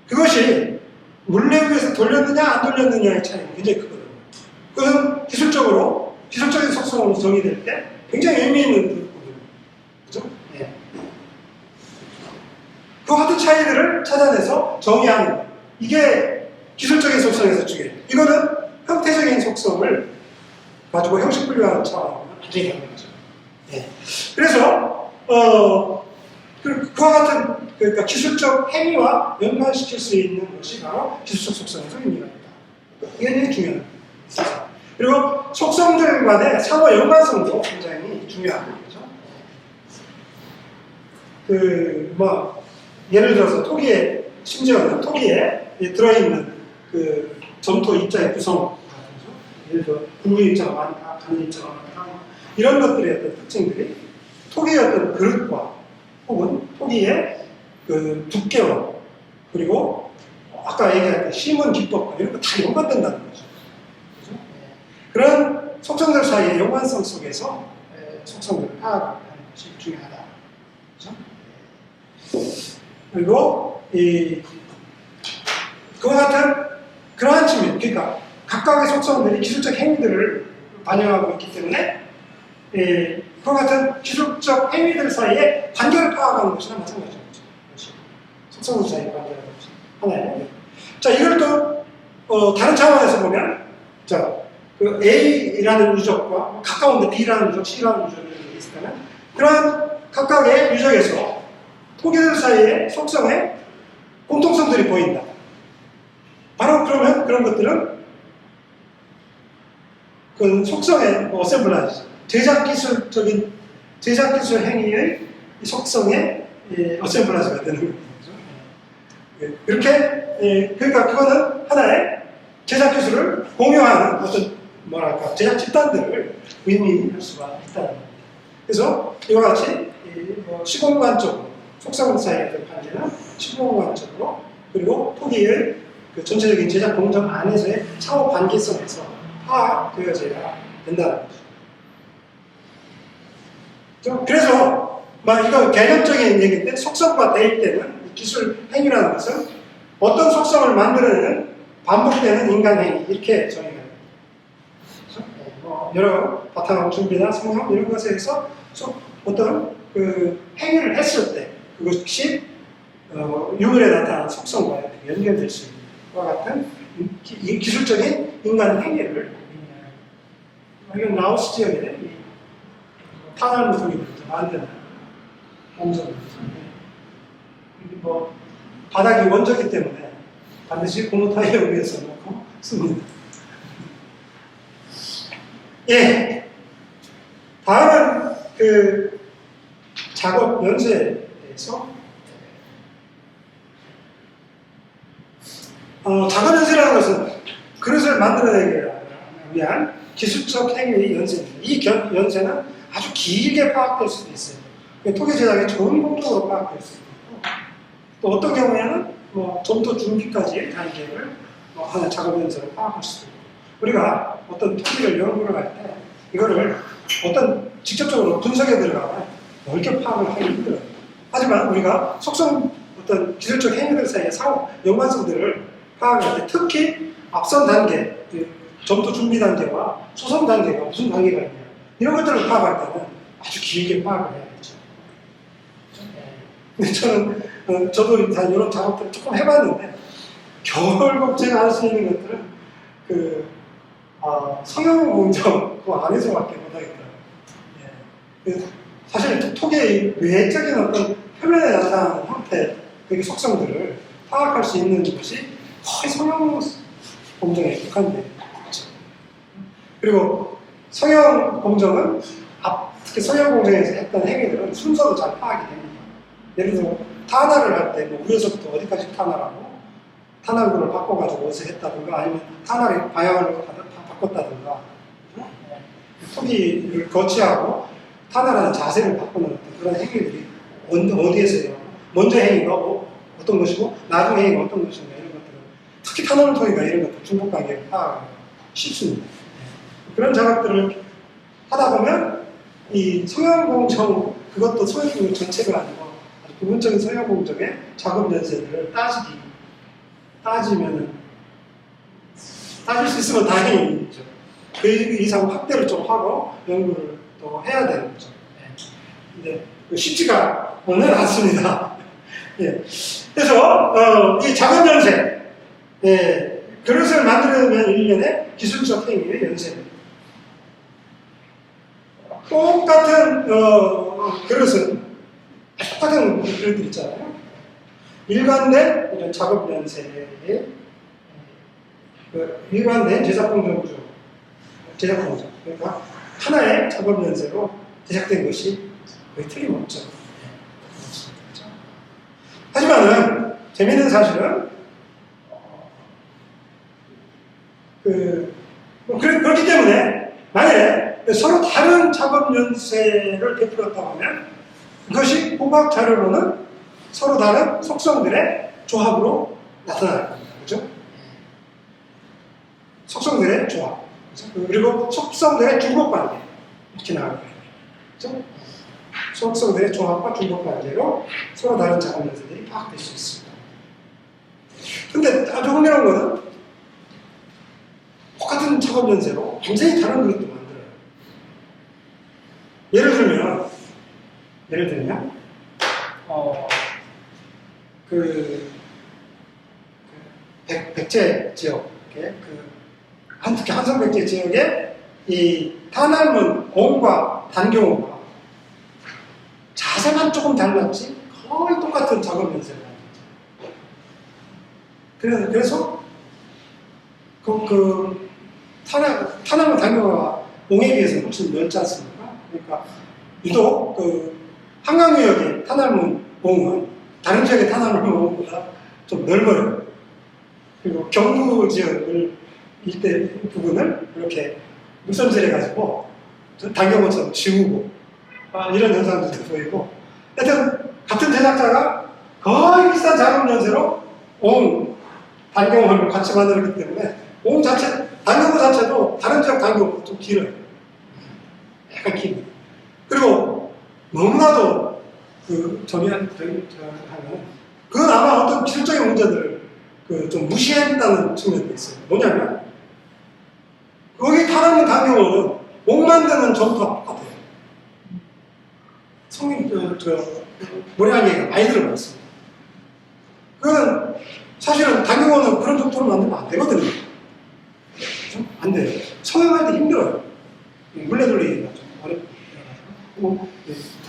그것이 물레 위에서 돌렸느냐 안 돌렸느냐의 차이는 굉장히 크거든요. 그것은 기술적인 속성으로 정의될 때 굉장히 의미 있는 부분이거든요. 그죠? 네. 그 같은 차이들을 찾아내서 정의하는 거예요. 이게 기술적인 속성에서 중요해요. 이거는 형태적인 속성을 가지고 형식 분류하는 차원은 완전히 다른 거죠. 네. 그래서 그와 같은 그러니까 기술적 행위와 연관시킬 수 있는 것이 바로 기술적 속성에서 의미가 있다. 이게 되게 중요한 거죠. 그리고 속성들 간의 상호 연관성도 굉장히 중요한 거죠. 예를 들어서 심지어는 토기에 들어있는 점토 입자의 구성, 예를 들어 굵은 입자가 많다, 가는 입자가 많다, 이런 것들의 어떤 특징들이 토기의 어떤 그릇과 혹은 토기의 두께와 그리고 아까 얘기할 때 심은 기법과 이런 거 다 연관된다는 거죠. 그렇죠? 그런 속성들 사이의 연관성 속에서 속성들을 파악하는 것이 중요하다. 그렇죠? 그리고 그와 같은 그러한 측면, 그러니까 각각의 속성들이 기술적 행위들을 반영하고 있기 때문에 그와 같은 기술적 행위들 사이에 관계를 파악하는 것이나 마찬가지죠. 속성들 사이의 관계라는 것이 하나예요. 자, 이걸 또 다른 차원에서 보면, 자, 그 A라는 유적과 가까운데 B라는 유적, C라는 유적이 있다면 그러한 각각의 유적에서 토기들 사이의 속성에 공통성들이 보인다. 바로 그러면 그런 것들은 그 속성의 어셈블라지, 제작 기술 행위의 속성의 어셈블라지가 되는 거죠. 그렇게 그러니까 그거는 하나의 제작 기술을 공유하는 어떤 제작 집단들을 의미할 수가 있다는 겁니다. 그래서 이와 같이 시공간적으로 속성들 사이의 관계는 시공간적으로 그리고 토기의 전체적인 제작 공정 안에서의 상호 관계성에서 파악되어져야 된다는 거죠. 그래서 이거 개념적인 얘기인데 속성과 대입되는 기술 행위라는 것은 어떤 속성을 만들어내는 반복되는 인간 행위 이렇게 정의가 됩니다. 여러 바탕 준비나 성형 이런 것에서 어떤 행위를 했을 때 그것이 유물에 나타난 속성과 연결될 수 있는 것과 같은 기술적인 인간 행위를 이건 라오스 지역에 탄알 무속이 만드는 공정입니다. 바닥이 원적이기 때문에 반드시 고무 타이어 위에서 놓고 씁니다. 예. 다음은 작업 연쇄에서 작업 연세라는 것은 그릇을 만들어내기 위한 기술적 행위의 연세입니다. 이 연세는 아주 길게 파악될 수도 있어요. 토기 제작의 좋은 공적으로 파악될 수도 있고, 또 어떤 경우에는 점토 준비까지의 단계를 하는 작업 연세로 파악할 수도 있고, 우리가 어떤 토기를 연구를 할 때 이거를 어떤 직접적으로 분석에 들어가면 넓게 파악을 하기 힘들어요. 하지만 우리가 속성 어떤 기술적 행위들 사이의 상호 연관성들을 파악할 때 특히 앞선 단계, 점토 준비 단계와 소성 단계가 무슨 관계가 있냐 이런 것들을 파악할 때는 아주 길게 파악을 해야겠죠. 근데 저도 이런 작업들을 조금 해봤는데 결국 제가 할 수 있는 것들은 성형 공정 그 안에서밖에 못하겠더라고요. 사실 톡의 외적인 어떤 표면에 나타나는 형태, 그 속성들을 파악할 수 있는 것이 거의 성형 공정에 속한데, 그렇죠? 그리고 성형 공정은 특히 성형 공정에서 했던 행위들은 순서도 잘 파악이 됩니다. 예를 들어 탄화를 할 때 위에서부터 어디까지 탄화하고 탄화구를 바꿔가지고 어디서 했다든가 아니면 탄화의 방향을 바꿨다든가 토기를 거치하고 탄화라는 자세를 바꾸는 그런 행위들이 어디에서 해요? 먼저 행위가 어떤 것이고 나중 행위가 어떤 것인가 이런 것들은 특히 탄화물 토기가 이런 것들 중복 관계를 파악하기 쉽습니다. 그런 작업들을 하다 보면 이 성형공정 그것도 성형공정 전체가 아니고 아주 부분적인 성형공정의 작업 연세들을 따지면은 따질 수 있으면 다행이죠. 그 이상 확대를 좀 하고 연구를 또 해야 되는 거죠. 근데 쉽지가 않습니다. 예. 그래서 이 작업 연세, 그릇을 만들어내면 1년의 기술적 행위의 연세입니다. 똑같은 그릇은 똑같은 그릇들 있잖아요. 일관된 이런 작업 연세의 일관된 제작 공정 구조, 제작 공정. 그러니까 하나의 작업 연세로 제작된 것이 거의 틀림없죠. 하지만은 재미있는 사실은 그렇기 때문에 만약에 서로 다른 작업 연세를 베풀었다고 하면 그것이 호박 자료로는 서로 다른 속성들의 조합으로 나타날 겁니다. 그죠? 속성들의 조합. 그죠? 그리고 속성들의 중복관계. 이렇게 나올 거예요. 그죠? 속성들의 조합과 중복관계로 서로 다른 작업 연세들이 파악될 수 있습니다. 근데 아주 흥미로운 것은 똑같은 작업 연세로 완전히 다른 그릇도 만들어요. 예를 들면, 백제 지역, 특히 한성 백제 지역에 이 탄알문 옹과 단경호가 자세만 조금 달랐지 거의 똑같은 작업 연세를 합니다. 그래서 탄알문 단경호가 옹에 비해서 훨씬 넓지 않습니까? 그러니까 유독 한강유역의 탄알문 옹은 다른 지역의 탄알문 옹보다 좀 넓어요. 그리고 경부 지역을 일대 부분을 이렇게 물선질해가지고 단경호처럼 지우고 이런 현상들도 보이고, 하여튼 같은 제작자가 거의 비슷한 작업 연세로 옹, 단경호를 같이 만들었기 때문에 단경호 자체도 다른 지역 단경호보다 좀 길어요. 약간 깁니다. 그리고 너무나도 그건 아마 어떤 기술적인 문제들을 좀 무시했다는 측면도 있어요. 뭐냐면 거기 탄알문 단경호는 옥 만드는 점토와 똑같아요. 모래알갱이가 많이 들어가 있습니다. 그거는 사실은 단경호는 그런 점토를 만들면 안 되거든요. 안 돼요. 성형할 때 힘들어요. 물레돌리기가 좀 어렵고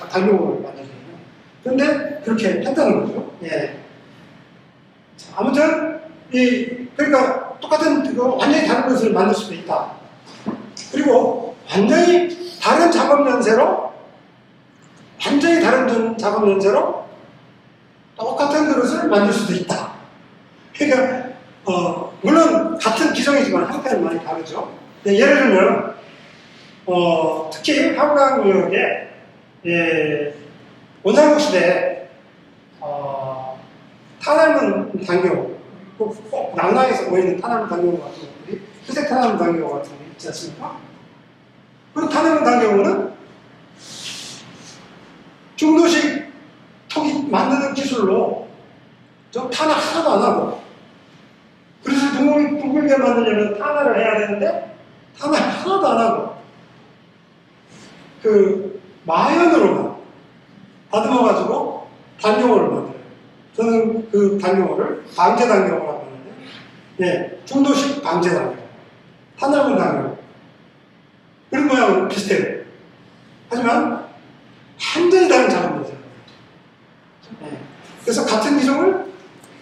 단경호를 만들기는. 그런데 그렇게 했다는 거죠. 예. 자, 아무튼 그러니까 똑같은 완전히 다른 것을 만들 수도 있다. 그리고 완전히 다른 작업 연세로 똑같은 그릇을 만들 수도 있다. 그러니까 물론 같은 기종이지만 형태는 많이 다르죠. 네, 예를 들면, 특히 한강유역에, 원상국 시대에, 탄화문 단경, 꼭 남강에서 보이는 탄화문 단경 같은 것들이, 회색 탄화문 단경 같은 게 있지 않습니까? 그 탄화문 단경은 중도식 톡이 만드는 기술로 탄화 하나도 안 하고, 그래서 둥글게 만들려면 탄화를 해야 되는데, 탄화 하나도 안 하고, 그 마연으로만 다듬어가지고 단경호를 만들어요. 저는 그 단경호를 방제 단경호라고 하는데, 네, 중도식 방제 단경호, 탄화문 단경호. 그런 모양은 비슷해요. 하지만 완전히 다른 작업 문제예요. 네. 그래서 같은 기종을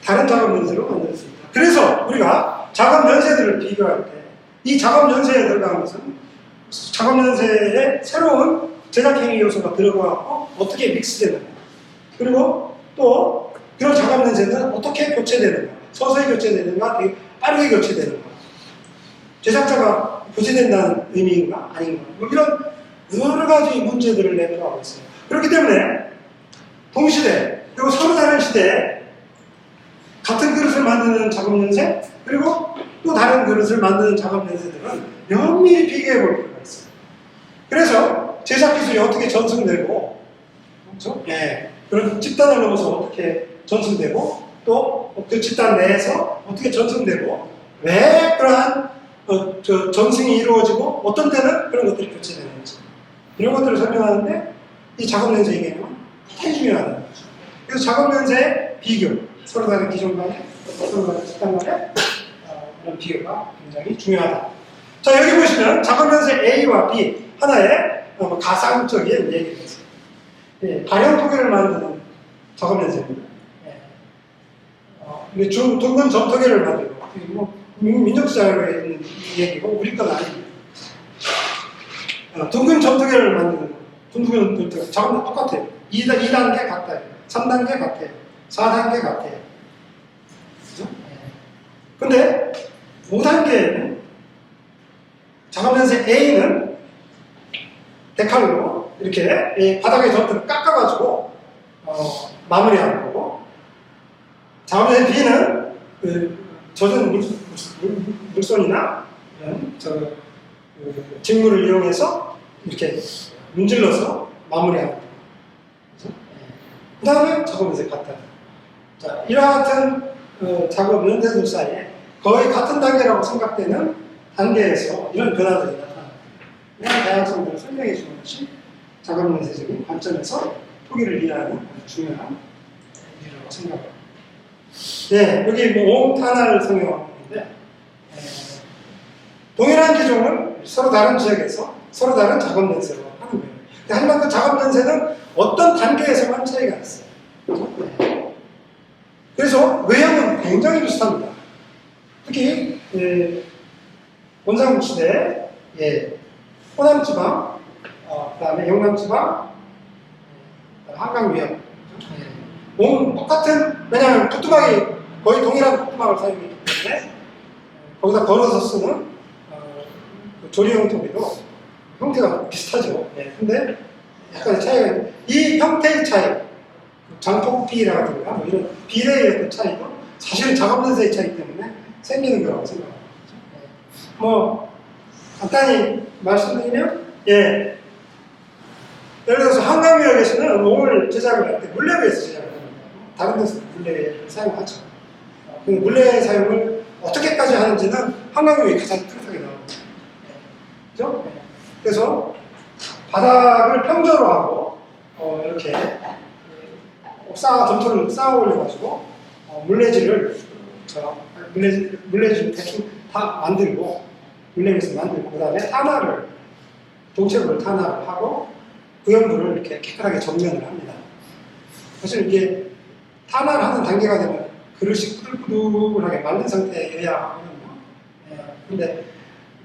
다른 작업 문제로 만들 수 있다. 그래서 우리가 작업 연세들을 비교할 때 이 작업 연세에 들어가는 것은 작업 연세에 새로운 제작행위 요소가 들어가고 어떻게 믹스되는가, 그리고 또 그런 작업 연세는 어떻게 교체되는가, 서서히 교체되는가, 되게 빠르게 교체되는가, 제작자가 교체된다는 의미인가 아닌가, 뭐 이런 여러 가지 문제들을 내놓고 있어요. 그렇기 때문에 동시대 그리고 서로 다른 시대에 같은 그릇을 만드는 작업 연세, 그리고 또 다른 그릇을 만드는 작업 연세들은 면밀히 비교해 볼 필요가 있어요. 그래서 제작 기술이 어떻게 전승되고, 그렇죠? 예, 그런 집단을 넘어서 어떻게 전승되고, 또 그 집단 내에서 어떻게 전승되고, 왜 그러한 전승이 이루어지고, 어떤 때는 그런 것들이 교체되는지, 이런 것들을 설명하는데 이 작업 연세의 개념은 굉장히 중요하다는 거죠. 그래서 작업 연세의 비교, 서로 다른 기존 간에, 서로 다른 집단 간에 이런 비교가 굉장히 중요하다. 자, 여기 보시면 작업 연세 A와 B 하나의 가상적인 얘기가 있어요. 예, 발형 토개를 만드는 작업 연세입니다. 예. 둥근 점토개를 만들고, 뭐 민족사회에 있는 얘기고 우리 건 아닙니다. 둥근 점토개를 만드는 거, 둥근 점토개 작업도 똑같아요. 2단계 같아요. 3단계 같아요. 4단계 같아요. 그죠? 근데 5단계에는 작업연세 A는 데칼로 이렇게 바닥에 점토를 깎아가지고 마무리하는 거고, 작업연세 B는 그 젖은 물손이나 이런 직물을 이용해서 이렇게 문질러서 마무리하는 거고, 그 다음에 작업연세 같다. 자, 이와 같은 작업 연세들 사이에 거의 같은 단계라고 생각되는 단계에서 이런 변화들이 나타납니다. 이런 다양성들을 설명해 주는 것이 작업 연세적인 관점에서 토기를 이해하는 아주 중요한 일이라고 생각합니다. 네, 여기 뭐 옹탄할 성형인데, 동일한 기종을 서로 다른 지역에서 서로 다른 작업 연세로 하는 거예요. 하지만 그 작업 연세는 어떤 단계에서만 차이가 있어요. 네. 그래서 외형은 굉장히 비슷합니다. 특히 원상국 시대 호남지방, 그 다음에 영남지방, 한강유역, 똑같은, 왜냐하면 부뚜막이 거의 동일한 부뚜막을 사용했기 때문에 거기다 걸어서 쓰는 조리용 토기도 형태가 비슷하죠. 근데 약간의 차이가 있는데, 이 형태의 차이, 장폭비라든가 뭐 이런 비례의 어떤 차이도 사실은 작업 연세의 차이 때문에 생기는 거라고 생각합니다. 뭐 간단히 말씀드리면, 예를 들어서 한강유역에서는 옹을 제작을 할 때 물레배에서 제작을 합니다. 다른 데서 물레를 사용하죠. 그 물레 사용을 어떻게까지 하는지는 한강유역이 가장 뚜렷하게 나옵니다. 그죠? 그래서 바닥을 평저로 하고 이렇게 점토를 쌓아 올려가지고 물레질을 대충 다 만들고, 물레에서 만들고, 그 다음에 탄화를, 동체부를 탄화를 하고 구연부를 이렇게 깨끗하게 정면을 합니다. 사실 이게 탄화를 하는 단계가 되면 그릇이 꾸들꾸들하게 말린 상태여야 하거든요. 근데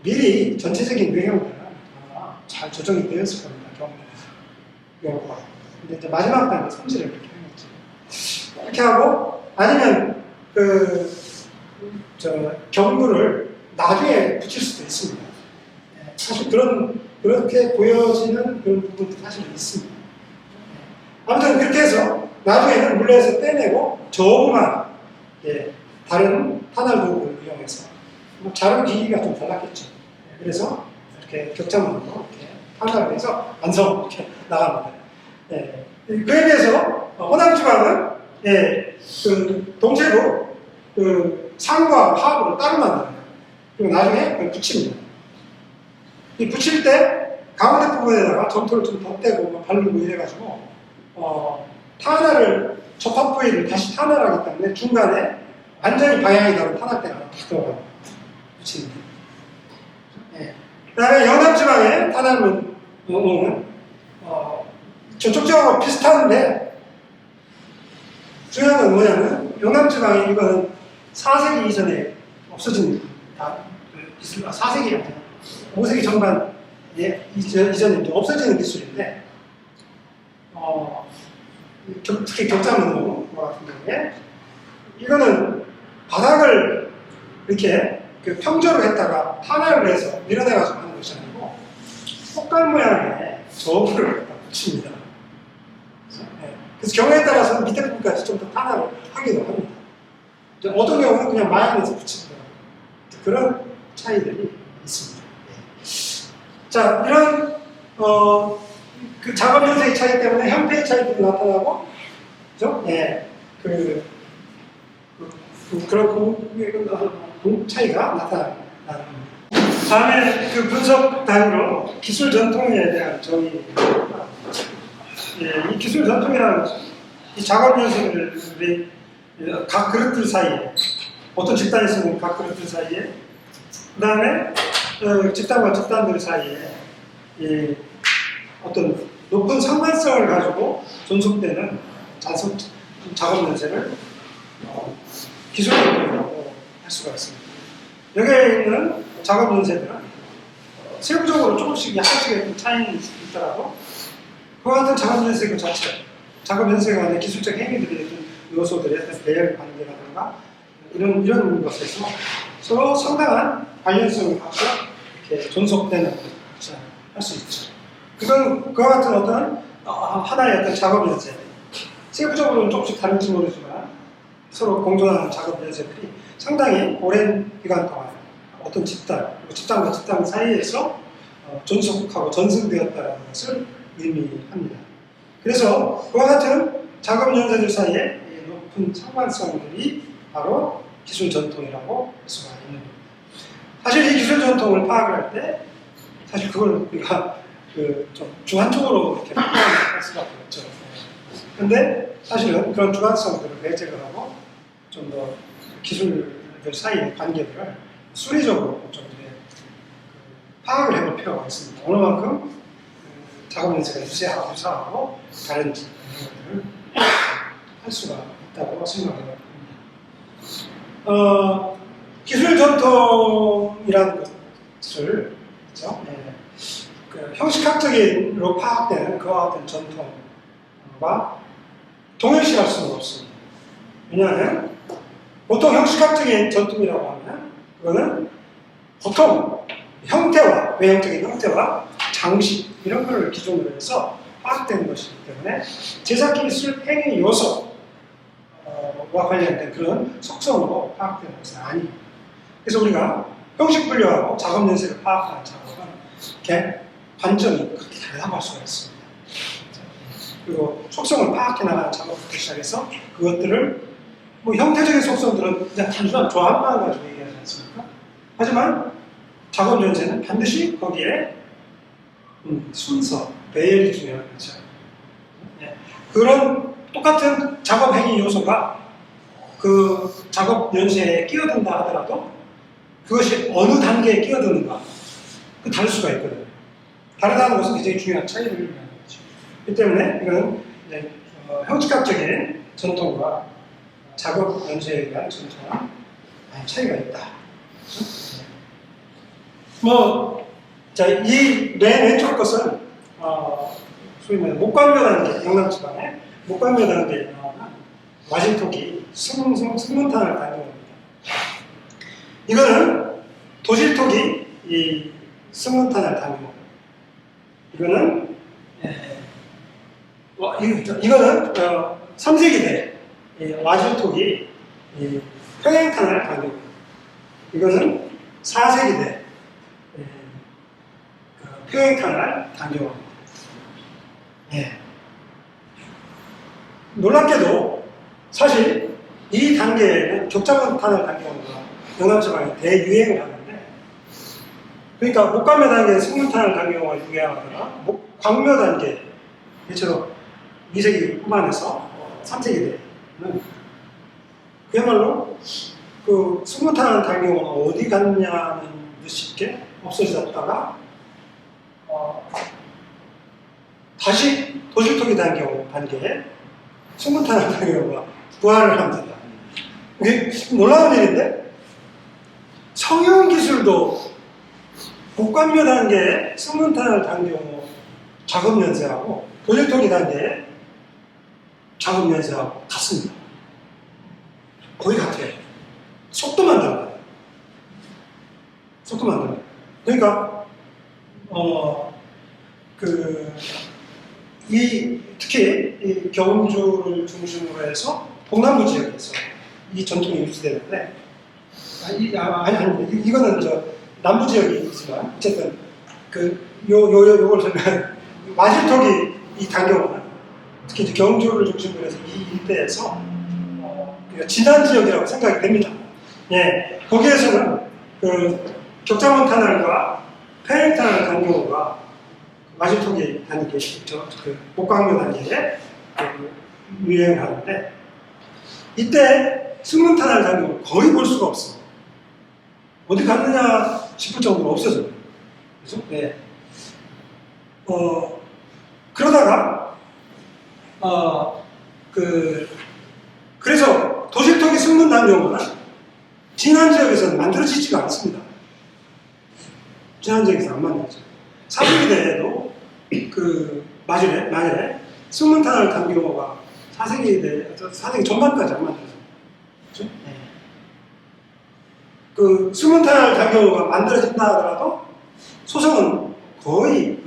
미리 전체적인 외형들은 잘 조정이 되었을 겁니다. 경우가. 근데 이제 마지막 단계 손질을 이렇게 하는 거죠. 이렇게 하고, 아니면 경부를 나중에 붙일 수도 있습니다. 사실 그렇게 보여지는 그런 부분도 사실 있습니다. 아무튼 그렇게 해서 나중에는 물레에서 떼내고 저음만 다른 탄알 도구를 이용해서 자른 기기가 좀 달랐겠죠. 그래서 이렇게 격자문으로 이렇게 탄알을 해서 완성 이렇게 나갑니다. 그에 비해서 호남지방은 그 동체로 그 상과 하부를 따로 만듭니다. 그리고 나중에 그걸 붙입니다. 이 붙일 때 가운데 부분에다가 점토를 좀 덧대고 바르고 이래가지고 탄알을 접합 부위를 다시 탄알하기 때문에 중간에 완전히 방향이 다른 탄알대가 탁 들어가요. 붙입니다. 그 다음에 영남지방의 탄알은 저쪽 지역하고 비슷한데 중요한 건 뭐냐면 영남지방에 이거는 4세기 이전에 없어진 기술, 4세기 아니야. 5세기 전반 이전에 없어지는 기술인데 특히 격자문으로 같은 경우에 이거는 바닥을 이렇게 그 평저로 했다가 탄알을 해서 밀어내가지고 하는 것이 아니고 꽃갈 모양의 저음을 갖다 붙입니다. 그래서 경우에 따라서는 밑에 부분까지 좀 더 탄알을 하기도 합니다. 어떤 경우는 그냥 마이너스 붙이더라고요. 그런 차이들이 있습니다. 자, 이런 그 작업 형태의 차이 때문에 형태의 차이들이 나타나고, 그죠? 그런 차이가 나타납니다. 다음에 그 분석 단위로 기술 전통에 대한 정의입니다. 이 기술 전통이라는 것은 이 작업 연습을 각 그릇들 사이에 어떤 집단이 쓰는 각 그릇들 사이에 그 다음에 집단과 집단들 사이에 어떤 높은 상관성을 가지고 존속되는 작업 연습을 기술 전통이라고 할 수가 있습니다. 여기에 있는 작업 연습들은 세부적으로 조금씩 약간씩의 차이는 있더라도 그와 같은 작업 연습의 그 자체, 작업 연습에 관한 기술적 행위들이 어떤 요소들의 배열 관계라든가 이런 것에서 서로 상당한 관련성을 갖고 이렇게 존속되는 것을 할 수 있죠. 그와 같은 어떤 하나의 어떤 작업 연습, 세부적으로는 조금씩 다른지 모르지만 서로 공존하는 작업 연습들이 상당히 오랜 기간 동안 어떤 집단, 그리고 집단과 집단 사이에서 존속하고 전승되었다는 것을 의미합니다. 그래서 그와 같은 작업 연세들 사이에 높은 상관성들이 바로 기술 전통이라고 할 수가 있는 겁니다. 사실 이 기술 전통을 파악을 할 때 사실 그걸 우리가 좀 주관적으로 이렇게 할 수밖에 없죠. 그런데 사실은 그런 주관성들을 배제를 하고 좀 더 기술들 사이의 관계들을 수리적으로 좀 파악을 해볼 필요가 있습니다. 어느 만큼 작업 연세가 유사하고 다른지 이런 것들을 할 수가 있다고 생각을 합니다. 기술 전통이라는 것을 그렇죠? 그 형식학적으로 파악되는 그와 같은 전통과 동일시할 수는 없습니다. 왜냐하면 보통 형식학적인 전통이라고 하면 그거는 보통 형태와 외형적인 형태와 장식 이런 걸 기준으로 해서 파악되는 것이기 때문에 제작기술 행위 요소와 관련된 그런 속성으로 파악되는 것은 아닙니다. 그래서 우리가 형식 분류하고 작업 연세를 파악하는 작업은 관점이 그렇게 다르다고 할 수가 있습니다. 그리고 속성을 파악해 나가는 작업부터 시작해서 그것들을 형태적인 속성들은 그냥 단순한 조합만 가지고 얘기하지 않습니까? 하지만 작업 연세는 반드시 거기에 순서, 배열이 중요한 거죠. 그런 똑같은 작업 행위 요소가 그 작업 연세에 끼어든다 하더라도 그것이 어느 단계에 끼어드는가 그 다를 수가 있거든요. 다르다는 것은 굉장히 중요한 차이를 의미하는 거죠. 그렇기 때문에 이건 형식학적인 전통과 작업 연세에 대한 전통은 많이 차이가 있다. 이 맨 왼쪽 것은 소위 말해 목관묘라는 게 영남지방에 목관묘라는 게 나오는 와진톡이 승문탄을 다녀옵니다. 이거는 도질톡이 이 승문탄을 당기고, 이거는 이거는 3세기대 와질톡이 평행탄을 당기고, 이거는 4세기대 평행탄을 당기고. 놀랍게도 사실 이 단계에는 격자문탄을 당기고가 영남지방에 대유행을 하는데, 그러니까 목감묘 단계에 승문탄을 당기고가 유행하거나 광묘 단계, 대체로 2세기 후반에서 3세기 때는 그야말로 그 승문탄을 당기고가 어디 갔냐는 듯이 없어졌다가 다시 도질톡이 단계에 승문탄을 당기고가 부활을 합니다. 이게 놀라운 일인데, 성형 기술도 목감묘 단계에 승문탄을 당기고 작업 연세하고 도질톡이 단계에 작업 연세하고 같습니다. 거의 같아요. 속도만 달라요. 속도만 달라요. 그러니까 특히 이 경주를 중심으로 해서 동남부 지역에서 이 전통이 유지되는데, 이거는 남부 지역이 있지만, 어쨌든 요걸 설명, 와질톡이 이 단경은 특히 이제 경주를 중심으로 해서 이 일대에서 진한 지역이라고 생각이 됩니다. 거기에서는 그 격자문 탄알과 평행 탄알 단경호가 와질톡이 단계, 목광묘 단계에 유행을 하는데, 이때 승문 탄알 단경을 거의 볼 수가 없어요. 어디 갔느냐 싶을 정도로 없어져요. 그죠? 그러다가, 그래서 도질톡이 승문 단경호는 진한 지역에서는 만들어지지가 않습니다. 진한 지역에서 안 만들어져요. 4세기 대에도 만일에 승문 탄알 단경호가 4세기 전반까지 안 만들어져요. 그렇죠? 그 승문 탄알 단경호가 만들어진다 하더라도 소성은 거의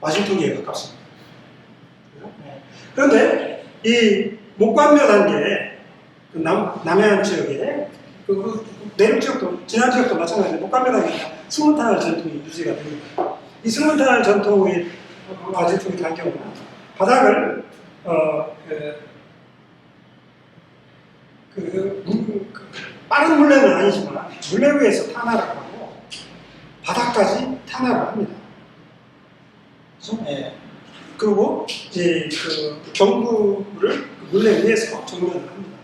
와실통기에 가깝습니다. 그런데 이 목관묘 단계에 남해안 지역에 내륙 지역도 진안 지역도 마찬가지로 목관묘 단계에 승문 탄알 전통이 유지가 됩니다. 이 승문 탄알 전통의 와실통기 단경우는 바닥을 빠른 물레는 아니지만 물레 위에서 탄화를 하고 바닥까지 탄화를 합니다. 그리고 이제 경부를 물레 위에서 정면을 합니다.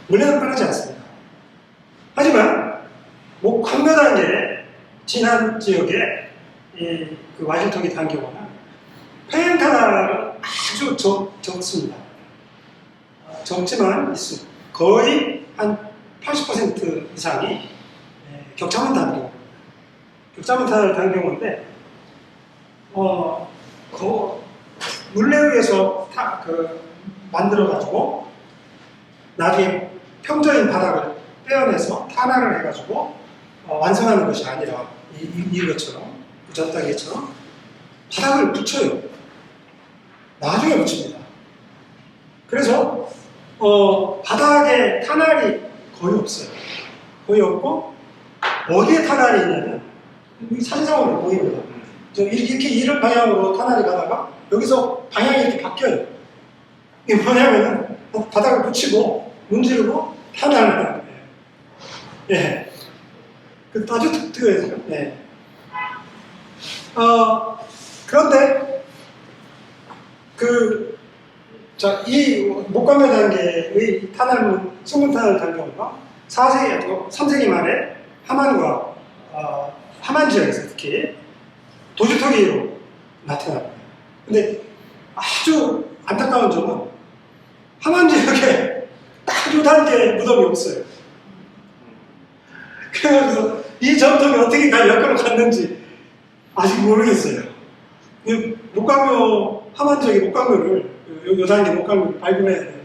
물레는 빠르지 않습니다. 하지만 광묘 단계에 진안 지역에 그 와실통이 단 경우는 평행 탄화는 아주 적습니다. 적지만 있습니다. 거의 한 80% 이상이 격자문 단경, 격자문 단경인데, 물레 위에서 만들어가지고 나중에 평저인 바닥을 떼어내서 탄화를 해가지고 완성하는 것이 아니라 이것처럼 전 단계처럼 바닥을 붙여요. 나중에 붙입니다. 그래서 바닥에 탄알이 거의 없어요. 거의 없고, 어디에 탄알이 있냐면 사진상으로 보입니다. 이렇게 이런 방향으로 탄알이 가다가 여기서 방향이 이렇게 바뀌어요. 이게 뭐냐면은 바닥을 붙이고 문지르고 탄알을 하는 거예요. 그 아주 특별해요. 그런데 이 목감묘 단계의 승문 탄알 단경우가 3세기 말에 함안 지역에서 특히 도질토기로 나타납니다. 근데 아주 안타까운 점은 함안 지역에 딱 요 단계 무덤이 없어요. 그래서 이 전통이 어떻게 역으로 갔는지 아직 모르겠어요. 함안 지역의 목감묘를 요 단계 목감묘를 발굴해야 되는데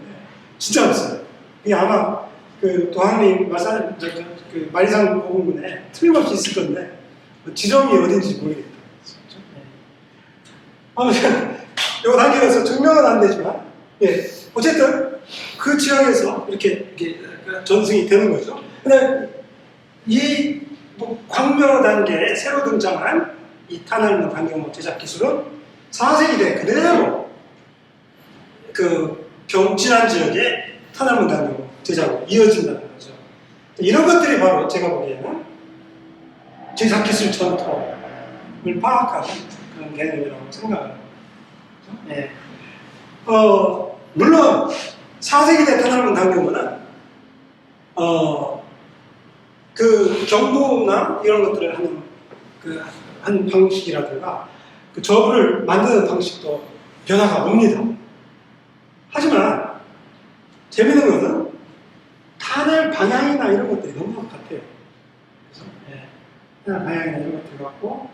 진짜 없어요. 이게 아마 그 도항님 그 만리산 고궁문에 틀림없이 있을 건데 지점이 어딘지 모르겠다. 아무튼 요 단계에서 증명은 안 되지만, 예, 어쨌든 그 지역에서 이렇게 전승이 되는 거죠. 근데 이 광묘 단계에 새로 등장한 이 탄알문 단경목 제작 기술은 4세기 때 그대로 그 지난 지역의 탄알문 단경목 제작으로 이어진다는 거죠. 이런 것들이 바로 제가 보기에는 제작 기술 전통을 파악하는 그런 개념이라고 생각을 합니다. 예. 물론 4세기 때 탄알문 단경목은 그 경보나 이런 것들을 하는 방식이라든가 그 저부를 만드는 방식도 변화가 옵니다. 하지만 재밌는 것은 탄알 방향이나 이런 것들이 너무 같아요. 그래서 탄알 방향이나 이런 것들 같고,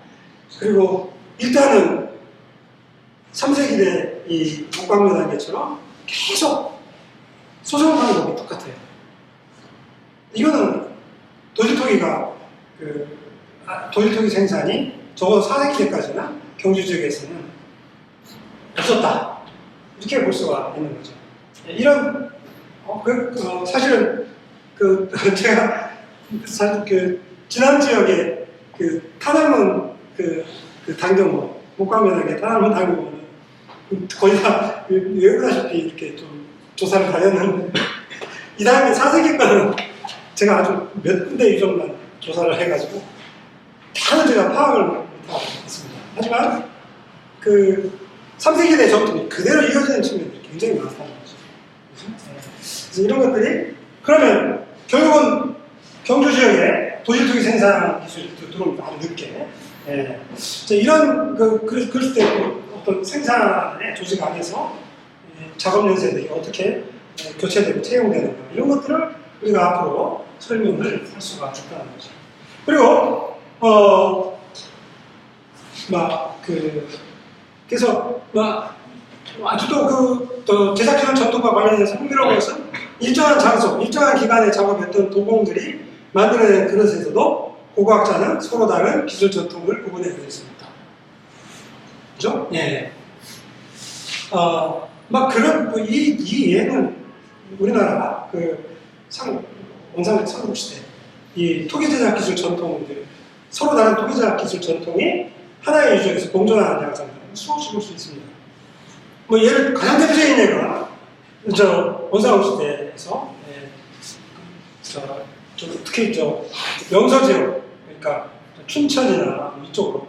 그리고 일단은 3세기 때 이 목광묘 단계처럼 계속 소송 방법이 똑같아요. 이거는 도질토기가 도질토기 생산이 적어도 4세기 때까지나 경주 지역에서는 없었다, 이렇게 볼 수가 있는 거죠. 이런 사실은 제가 사실 지난 지역에 탄알문 단경목 목광묘 단계 탄알문 단경목은 거의 다 외우다시피 이렇게 좀 조사를 다녔는데 이 다음에 4세기 거는 제가 아주 몇 군데 유적만 조사를 해가지고 다는 제가 파악을 못하고 있습니다. 하지만 3세기 대 전통이 그대로 이어지는 측면들이 굉장히 많다는 거죠. 그래서 이런 것들이 그러면 결국은 경주 지역에 도질토기 생산 기술이 들어옵니다. 아주 늦게. 예. 이런 그랬을 때 어떤 생산의 조직 안에서 작업 연세들이 어떻게 교체되고 채용되는가, 이런 것들을 우리가 앞으로 설명을 할 수가 있다는 거죠. 그리고 그래서 아주 또 제작기술 전통과 관련해서 흥미로운 것은 일정한 장소, 일정한 기간에 작업했던 도공들이 만들어낸 그릇에서도 고고학자는 서로 다른 기술 전통을 구분해내고 있습니다. 그죠? 예. 이 예는 우리나라가 원상적 삼국시대 이 토기제작 기술 전통들, 서로 다른 토기제작 기술 전통이 하나의 유적에서 공존하는 양상들을 수없이 볼 수 있습니다. 가장 대표적인 예가 원상국시대에서 특히 명서 지역, 그러니까 춘천이나 이쪽으로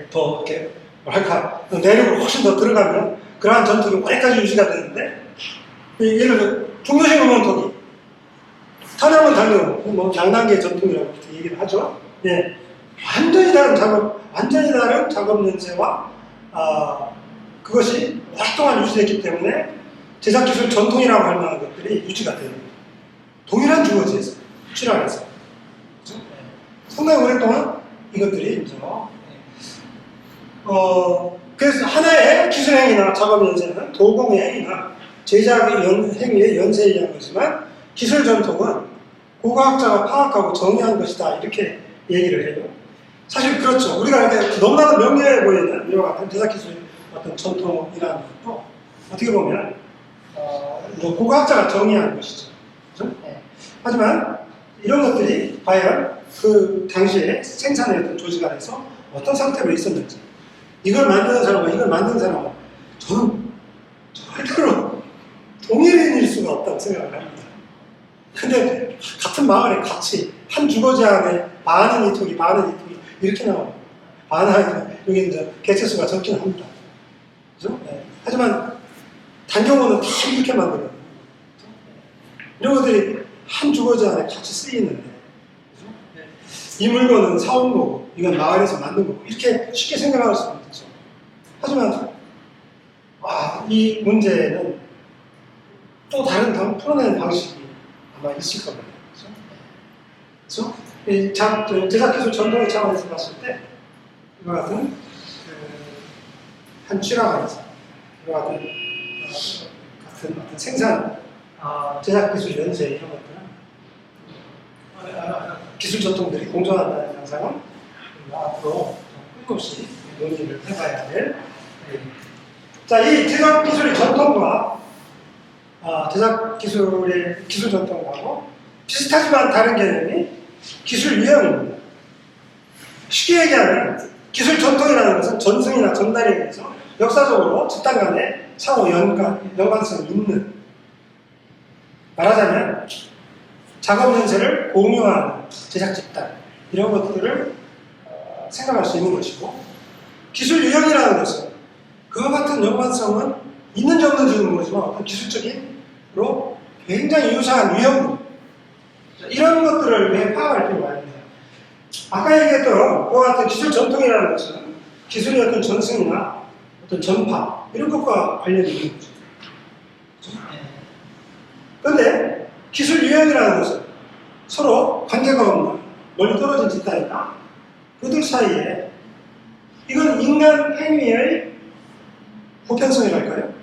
더 이렇게 내륙으로 훨씬 더 들어가면 그러한 전통이 오래까지 유지가 되는데, 예를 들어 중도식 음원토기, 탄알문 단경, 양단계 전통이라고 얘기를 하죠. 예, 완전히 다른 작업 연세와 그것이 오랫동안 유지됐기 때문에 제작기술 전통이라고 할 만한 것들이 유지가 되는 거예요. 동일한 주거지에서 출하해서 상당히 오랫동안 이것들이 그래서 하나의 기술행위나 작업 연세는 도공의 행위나 제작 행위의 연세에 의한 거지만 기술 전통은 고고학자가 파악하고 정의한 것이다, 이렇게 얘기를 해요. 사실 그렇죠. 우리가 이렇게 너무나도 명료해 보이는 이와 같은 제작 기술의 어떤 전통이라는 것도 어떻게 보면 고고학자가 정의한 것이죠. 그렇죠? 네. 하지만 이런 것들이 과연 그 당시에 생산했던 조직 안에서 어떤 상태로 있었는지, 이걸 만드는 사람과 이걸 만드는 사람은 저는 절대로 동일인일 수가 없다고 생각을 합니다. 근데 같은 마을에 같이 한 주거지 안에 반은 이토기 이렇게 나와요. 여기 개체수가 적긴 합니다. 그죠? 네. 하지만 단경우는 다 이렇게 만들어요. 이런 것들이 한 주거지 안에 같이 쓰이는데, 그죠? 네. 이 물건은 사온 거고 이건 마을에서 만든 거고, 이렇게 쉽게 생각할 수 있죠. 하지만 이 문제는 또 다른 풀어내는 방식이 아마 있을 겁니다. 그렇죠? 그래서 제작기술 전통의 차원에서 봤을 때 이와 같은 한 취락 안에서 이와 같은 어떤 생산 제작 기술 연세 이런 것들은 기술 전통들이 공존한다는 양상은 앞으로 끊임없이 논의를 해봐야 될. 자, 이 제작 기술의 전통과 제작 기술의 기술 전통하고 비슷하지만 다른 개념이 기술 유형입니다. 쉽게 얘기하면 기술 전통이라는 것은 전승이나 전달에 의해서 역사적으로 집단 간에 상호 연관성이 있는, 말하자면 작업 연세를 공유하는 제작 집단, 이런 것들을 생각할 수 있는 것이고, 기술 유형이라는 것은 그와 같은 연관성은 있는지 없는지는 모르지만 어떤 기술적으로 굉장히 유사한 유형들, 이런 것들을 왜 파악할 필요가 있습니다. 아까 얘기했던 그와 같은 기술 전통이라는 것은 기술의 어떤 전승이나 어떤 전파, 이런 것과 관련이 있는 거죠. 그런데 기술 유형이라는 것은 서로 관계가 없는 멀리 떨어진 집단이나 그들 사이에, 이건 인간 행위의 보편성이랄까요?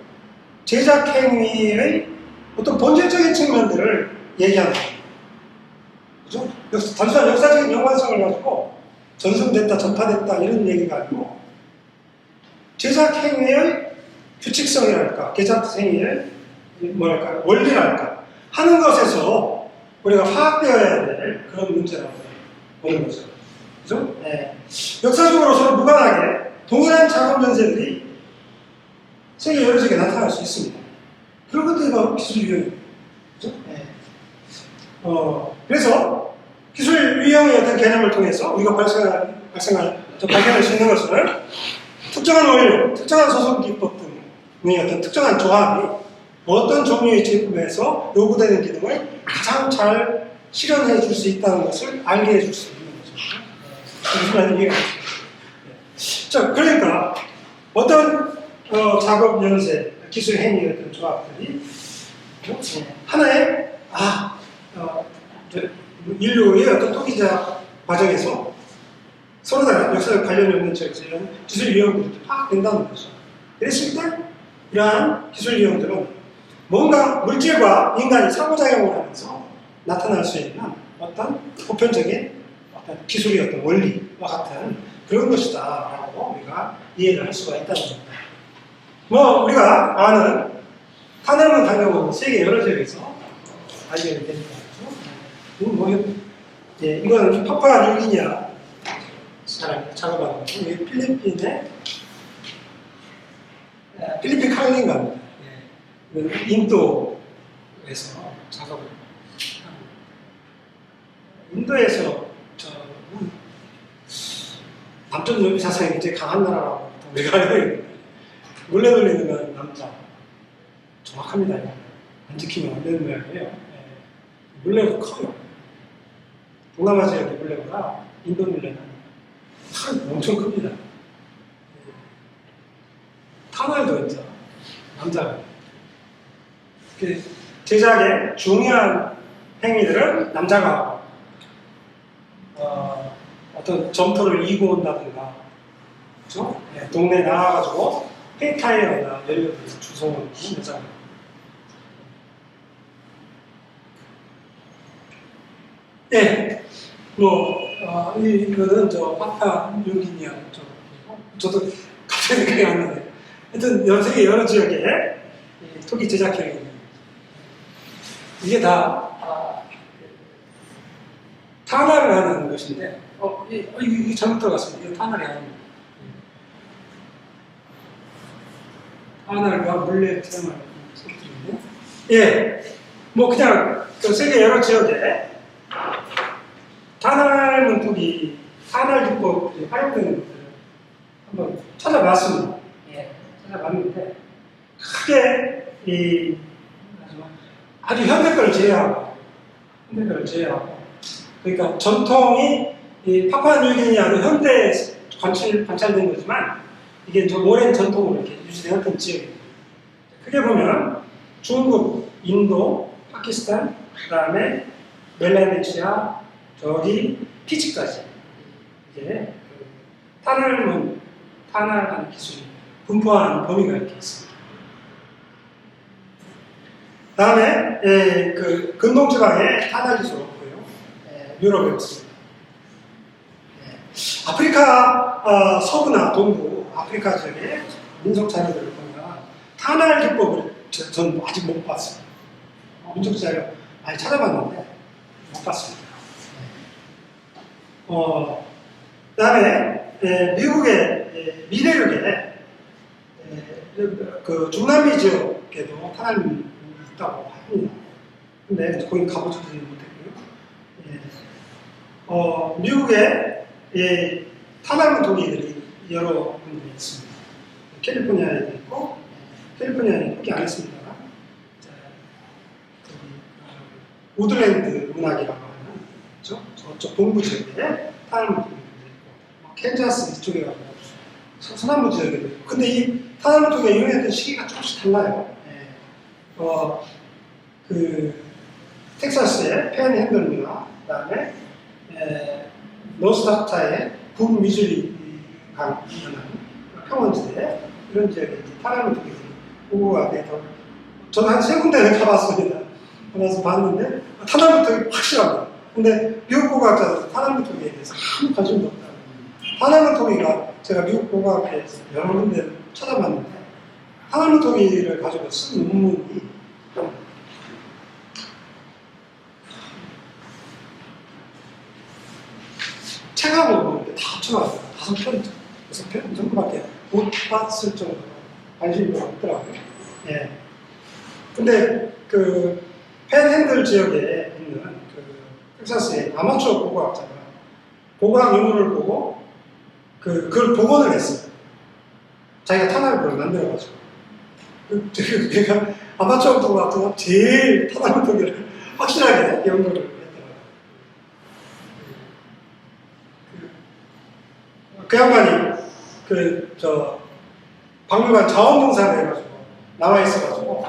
제작 행위의 어떤 본질적인 측면들을 얘기하는 거예요. 그죠? 단순한 역사적인 연관성을 가지고 전승됐다, 전파됐다 이런 얘기가 아니고, 제작 행위의 규칙성이랄까, 제작 행위의 뭐랄까, 원리랄까 하는 것에서 우리가 파악되어야 될 그런 문제라고 보는 거죠. 그죠? 네. 역사적으로 서로 무관하게 동일한 작업 연세들이 세계 여러 지역에 나타날 수 있습니다. 그런 것들이 바로 기술 유형입니다. 그죠? 네. 그래서 기술 유형의 어떤 개념을 통해서 우리가 발견할 수 있는 것은 특정한 원료, 특정한 소속 기법 등의 어떤 특정한 조합이 어떤 종류의 제품에서 요구되는 기능을 가장 잘 실현해 줄 수 있다는 것을 알게 해줄 수 있는 거죠. 무슨 말인지 이해가 되죠? 자, 그러니까 어떤 작업 연세, 기술 행위 어떤 조합들이 하나의 인류의 어떤 토기자 과정에서 서로 다른 역사적 관련이 없는 지역에서 이런 기술 유형들이 파악된다는 거죠. 그랬을 때 이러한 기술 유형들은 뭔가 물질과 인간이 상호작용을 하면서 나타날 수 있는 어떤 보편적인 어떤 기술의 어떤 원리와 같은 그런 것이다라고 우리가 이해를 할 수가 있다는 겁니다. 우리가 아는 탄화문 단역은 세계 여러 지역에서 발견이 됩니다. 이건 파푸아 뉴기니아 사람이 작업하는 거고, 이게 필리핀 칼린가입니다. 인도에서 작업을 합니다. 인도에서 남쪽 요비 사상이 굉장히 강한 나라라고 내가 알고 있는데, 몰래 돌리는 건 남자. 정확합니다. 안 지키면 안 되는 모양이에요. 물레가 커요. 동남아 지역의 물레보다 인도 물레는 엄청 큽니다. 탄화에도 이제 남자가 제작의 중요한 행위들은 남자가 하고, 어떤 점토를 이고 온다든가, 그렇죠? 동네 나와가지고 폐타이어나 연료를 주워오는 여자가. 이거는 파푸아 뉴기니아 쪽이고, 저도 갑자기 생각이 안 나네요. 하여튼 세계 여러 지역에 토기 제작형이 이게 다 탄화를 하는 것인데, 이게 잘못 들어갔습니다. 이게 탄화를 하는 거예요. 탄화가 물레 사용하는 소리인데, 그냥 세계 여러 지역에 탄화 문턱이, 탄화 기법이 활용되는 것들을 한번 찾아봤습니다. 찾아봤는데, 크게 아주 현대 걸 제외하고, 그러니까 전통이 파푸아 뉴기니아는 현대에 관찰된 거지만, 이게 좀 오랜 전통으로 이렇게 유지되었던 지역입니다. 크게 보면 중국, 인도, 파키스탄, 그 다음에 멜라네시아, 저기 피지까지 이제 탄화하는 기술이 분포하는 범위가 이렇게 있습니다. 다음에 그 근동지방에 탄알 기술이 없고요. 유럽에 없습니다. 아프리카 서부나 동부 아프리카 지역의 민속 자료들을 보면 탄알 기법을 저는 아직 못 봤어요. 민속 자료 많이 찾아봤는데 못 봤습니다. 그다음에 미국의 미대륙에 그 중남미 지역에도 탄알이 있다고 합니다. 근데 거기 가보지도 못했고요. 미국에 탄알 도기들이 여러 군데 있습니다. 캘리포니아에도 있고, 캘리포니아는 포기 안 했습니다만, 우드랜드 문학이라고 하는 저쪽 동부 지역에 탄알 도기들도 있고, 캔자스 이쪽에 가고 서남부 지역에도 있고. 근데 이 탄알 도기가 유행했던 시기가 조금씩 달라요. 그 텍사스의 팬핸들이나 그다음에 노스다코타의 북미주리 강 평원지대 이런 지역에 탄알 도기들이 보고가 돼서 저는 한 3군데를 가봤습니다. 가서 봤는데 탄알 도기 확실합니다. 근데 미국 고고학자들은 탄알 도기에 대해서 아무 관심도 없다. 탄알 도기가 제가 미국 고고학회에서 여러 군데 찾아봤는데 탄알 도기를 가지고 쓴 논문이 책하고 다 합쳐가지고 5편, 6편 정도밖에 못 봤을 정도로 관심이 없더라고요. 예. 근데 그 팬핸들 지역에 있는 그 텍사스의 아마추어 고고학자가 고고학 논문을 보고 그걸 복원을 했어요. 자기가 탄알을 만들어가지고. 그러니까 아마추어 고고학자가 제일 탄알 도기를 확실하게 연구를 했더라고요. 그 양반이 박물관 자원봉사를 해가지고 나와 있어가지고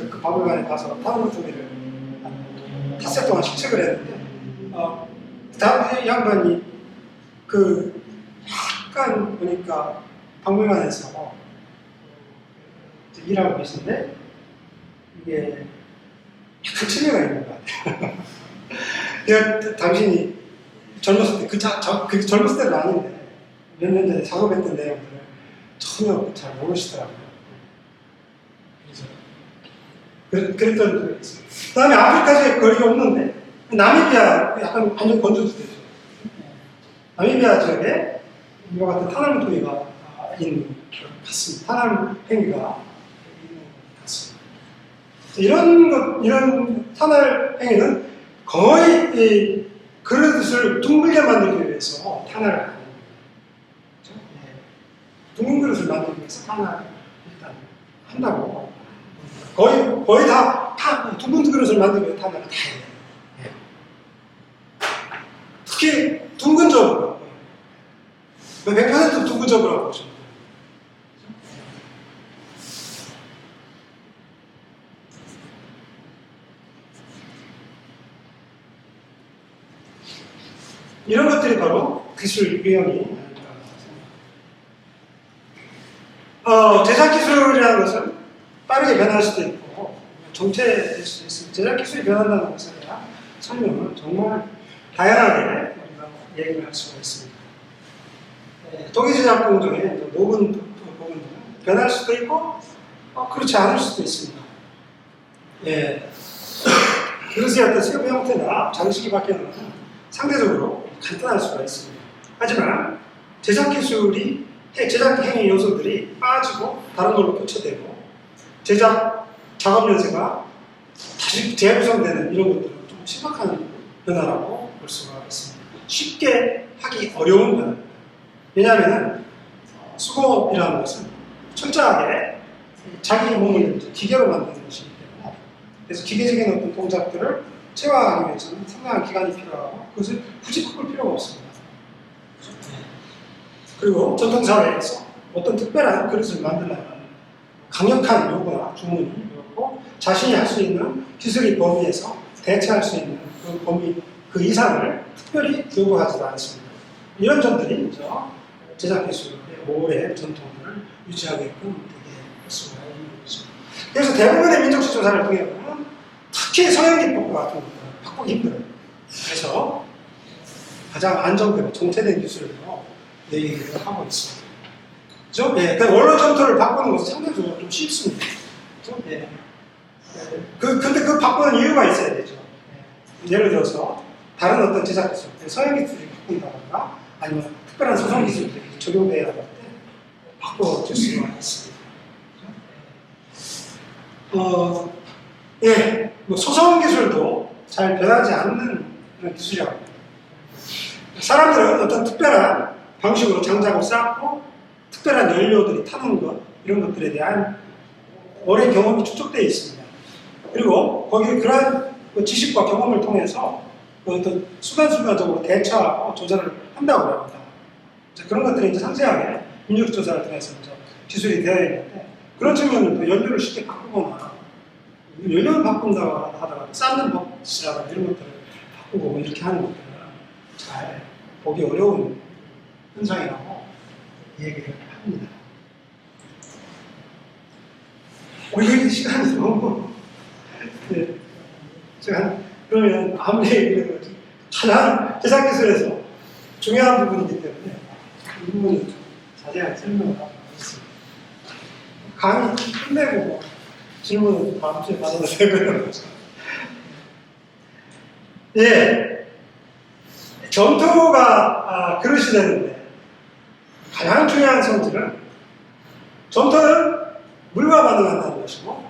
그 박물관에 가서 탄알 도기를 한 닷새 동안 실책을 했는데 다음 양반이 약간 보니까 박물관에서 일하고 계신데 이게 약간 치매가 있는 것 같아요. 내가 당신이 젊었을 때 그 젊었을 때는 아닌데 몇 년 전에 작업했던 내용들을 전혀 잘 모르시더라고요. 그래서 그랬던 적이 있어요. 그 다음에 아프리카에 거리가 없는데 나미비아 약간 완전 건조지대죠. 나미비아 지역에 이와 같은 탄알 도기가 있는 것 같습니다. 탄알 행위가 있는 것 같습니다. 이런 탄알 행위는 거의 이 그릇을 둥글게 만들기 위해서 탄알을 하는 거예요. 그렇죠? 둥근 그릇을 만들기 위해서 탄알을 일단 한다고. 거의 다 둥근 그릇을 만들기 위해 탄알을 다 해요. 특히 둥근접으로 100% 둥근접으로 하고 있습니다. 이런 것들이 바로 기술 유형이 아닐까 생각합니다. 제작 기술이라는 것은 빠르게 변할 수도 있고 정체될 수도 있습니다. 제작 기술이 변한다는 것에 대한 설명은 정말 다양하게 우리가 얘기를 할 수가 있습니다. 도기 제작 공정의 모든 부분들은 변할 수도 있고 그렇지 않을 수도 있습니다. 그릇의 어떤 세부 형태나 장식이 바뀌는 것은 상대적으로 간단할 수가 있습니다. 하지만 제작 기술이 제작 행위 요소들이 빠지고 다른 걸로 교체되고 제작 작업 연세가 다시 재구성되는 이런 것들은 좀 심각한 변화라고 볼 수가 있습니다. 쉽게 하기 어려운 변화입니다. 왜냐하면 수공업이라는 것은 철저하게 자기 몸을 기계로 만드는 것이기 때문에 그래서 기계적인 어떤 동작들을 체화하기 위해서는 상당한 기간이 필요하고 그것을 굳이 바꿀 필요가 없습니다. 그리고 전통사회에서 어떤 특별한 그릇을 만들려면 강력한 요구나 주문이 있고 자신이 할 수 있는 기술의 범위에서 대체할 수 있는 그 범위, 그 이상을 특별히 요구하지도 않습니다. 이런 점들이 제작 기술의 오래 전통을 유지하게끔 되게 할 수가 있는 것입니다. 그래서 대부분의 민족식 조사를 통해 보면 특히 서양 기법 같은 것들은 바꾸기 힘들어요. 그래서 가장 안정되고 정체된 기술로 얘기를 하고 있습니다. 그죠? 예, 그 원로 점토를 바꾸는 것은 상대적으로 좀 쉽습니다. 그죠? 예. 근데 그 바꾸는 이유가 있어야 되죠. 예. 예를 들어서 다른 어떤 제작 기술, 서양 기술이 바꾼다거나 아니면 특별한 소송 기술들이 적용돼야 할 때 바꿔줄 수가 있습니다. 예, 뭐 소송 기술도 잘 변하지 않는 그런 기술이라고 합니다. 사람들은 어떤 특별한 방식으로 장작을 쌓고 특별한 연료들이 타는 것, 이런 것들에 대한 오랜 경험이 축적되어 있습니다. 그리고 거기에 그러한 지식과 경험을 통해서 어떤 순간순간적으로 대처하고 조절을 한다고 합니다. 그런 것들이 이제 상세하게 민족조사를 통해서 이제 기술이 되어 있는데, 그런 측면은 연료를 쉽게 바꾸거나 연료를 바꾼다고 하다가 쌓는 법이라든가 이런 것들을 바꾸고 뭐 이렇게 하는 것들은 잘 보기 어려운 현상이라고 얘기를 합니다. 오늘 시간이 너무 네. 제가 그러면 아무리 얘기해도 가장 제작기술에서 중요한 부분이기 때문에 이 부분을 좀 자세하게 설명을 하고 있습니다. 강의 끝내고 뭐 질문은 다음 주에 받아도 되고요. 예. 점토가 그릇이 되는데 가장 중요한 성질은 점토는 물과 반응한다는 것이고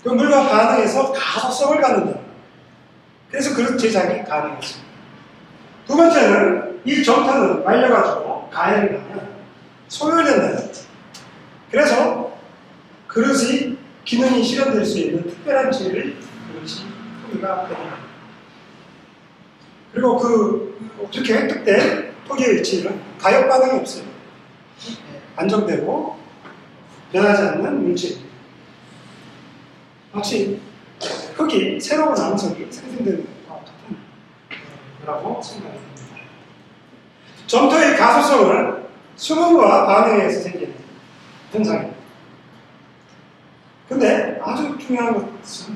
그 물과 반응해서 가소성을 갖는다. 그래서 그릇 제작이 가능했습니다. 두 번째는 이 점토는 말려가지고 가열을 하면 소멸된다. 그래서 그릇이 기능이 실현될 수 있는 특별한 질의 그릇이 토기가 됩니다. 그리고 이렇게 획득된 토기의 질은 가역 반응이 없어요. 안정되고 변하지 않는 물질입니다. 마치 흙이 새로운 암석이 생성되는 것과 같은 거라고 생각이 듭니다. 점토의 가소성은 수분과 반응에 의해서 생기는 현상입니다. 근데 아주 중요한 것은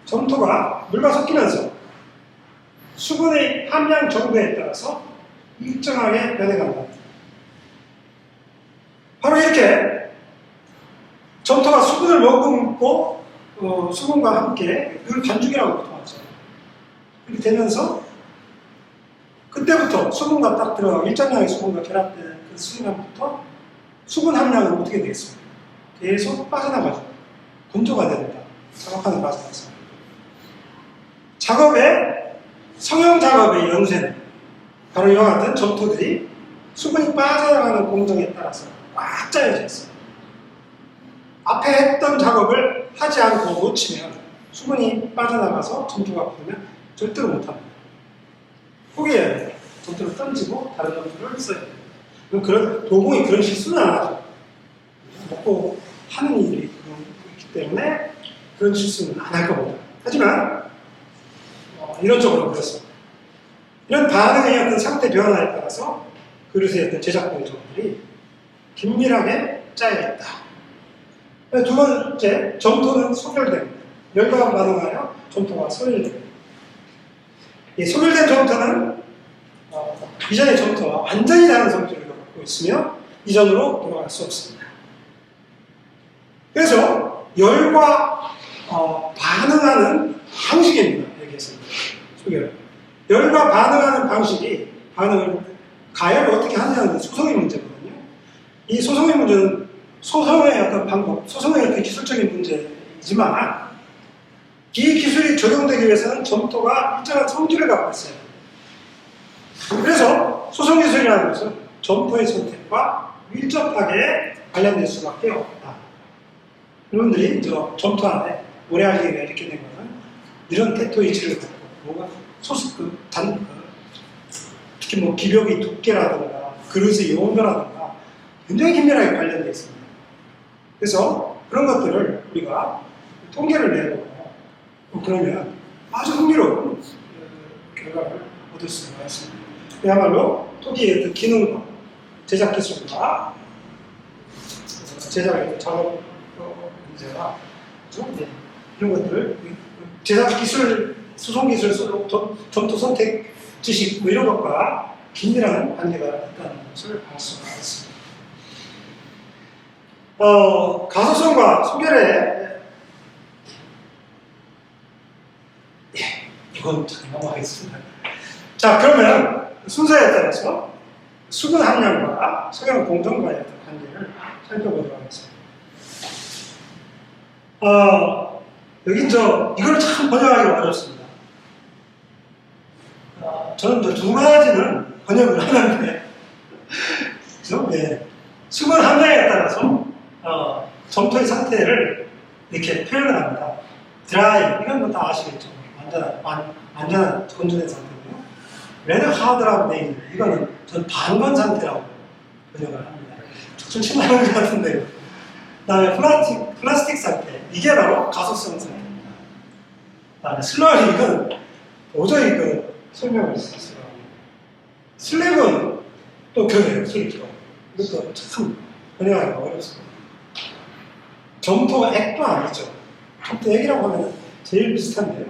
점토가 물과 섞이면서 수분의 함량 정도에 따라서 일정하게 변해간다. 바로 이렇게 점토가 수분을 머금고 수분과 함께 그걸 반죽이라고 보통 하죠. 이렇게 되면서 그때부터 수분과 딱 들어가고 일정량의 수분과 결합된 그 순간부터 수분 함량은 어떻게 되겠습니까? 계속 빠져나가죠. 건조가 됩니다. 작업하는 과정에서. 성형 작업의 연쇄는 바로 이와 같은 점토들이 수분이 빠져나가는 공정에 따라서 꽉 짜여져 있습니다. 앞에 했던 작업을 하지 않고 놓치면 수분이 빠져나가서 점토가 붙으면 절대로 못합니다. 포기해야 돼요. 점토를 던지고 다른 점토를 써야 돼요. 그런 도공이 그런 실수는 안 하죠. 먹고 하는 일이 있기 때문에 그런 실수는 안 할 겁니다. 하지만 이론적으로 그렇습니다. 이런 반응의 어떤 상태 변화에 따라서 그릇의 어떤 제작 공정들이 긴밀하게 짜여 있다. 두 번째, 점토는 소멸됩니다. 열과 반응하여 점토가 소멸됩니다. 이 소멸된 점토는 이전의 점토와 완전히 다른 성질을 갖고 있으며 이전으로 돌아갈 수 없습니다. 그래서 열과 반응하는 방식입니다. 여기에서는 소결. 열과 반응하는 방식이 가열을 어떻게 하느냐는 소송의 문제거든요. 이 소송의 문제는 소송의 어떤 방법, 소송의 어떤 기술적인 문제이지만 이 기술이 적용되기 위해서는 점토가 일정한 성질을 갖고 있어요. 그래서 소송 기술이라는 것은 점토의 선택과 밀접하게 관련될 수밖에 없다. 여러분들이 점토 안에 오래 하기가 이렇게 된 것은 이런 태토의 질을 갖고 뭐가 특히 뭐 기력의 두께라든가 그릇의 용도라든가 굉장히 긴밀하게 관련되어 있습니다. 그래서 그런 것들을 우리가 통계를 내고 그러면 아주 흥미로운 결과를 얻을 수가 있습니다. 그야말로 토기의 어떤 기능과 제작 기술과 제작의 작업 문제와 이런 것들을 제작 기술, 수송 기술, 점토 선택 지식 뭐 이런 것과 긴밀한 관계가 있다는 것을 알 수가 있습니다. 가소성과 소결의 이건 잘 넘어가겠습니다. 자, 그러면 순서에 따라서 수분 함량과 소량 공정과의 어떤 관계를 살펴보도록 하겠습니다. 여기 이걸 참 번역하기 어렵습니다. 저는 두 가지는 번역을 하는데, 그죠? 네. 수분 함량에 따라서 점토의 상태를 이렇게 표현을 합니다. 드라이, 이건 뭐 다 아시겠죠? 완전한 건조된 상태고요. 레드 하드라고 되어 있는데, 이거는 전 반건 상태라고 번역을 합니다. 좀 신나는 것 같은데요. 그 다음에 플라스틱 상태, 이게 바로 가소성 상태입니다. 그 다음에 슬러리, 이건 도저히 설명할 수 있어요. 슬랩은 또 그래요, 슬랩도. 이것도 참 번역하기가 어렵습니다. 점토 액도 아니죠. 점토 액이라고 하면 제일 비슷한데요.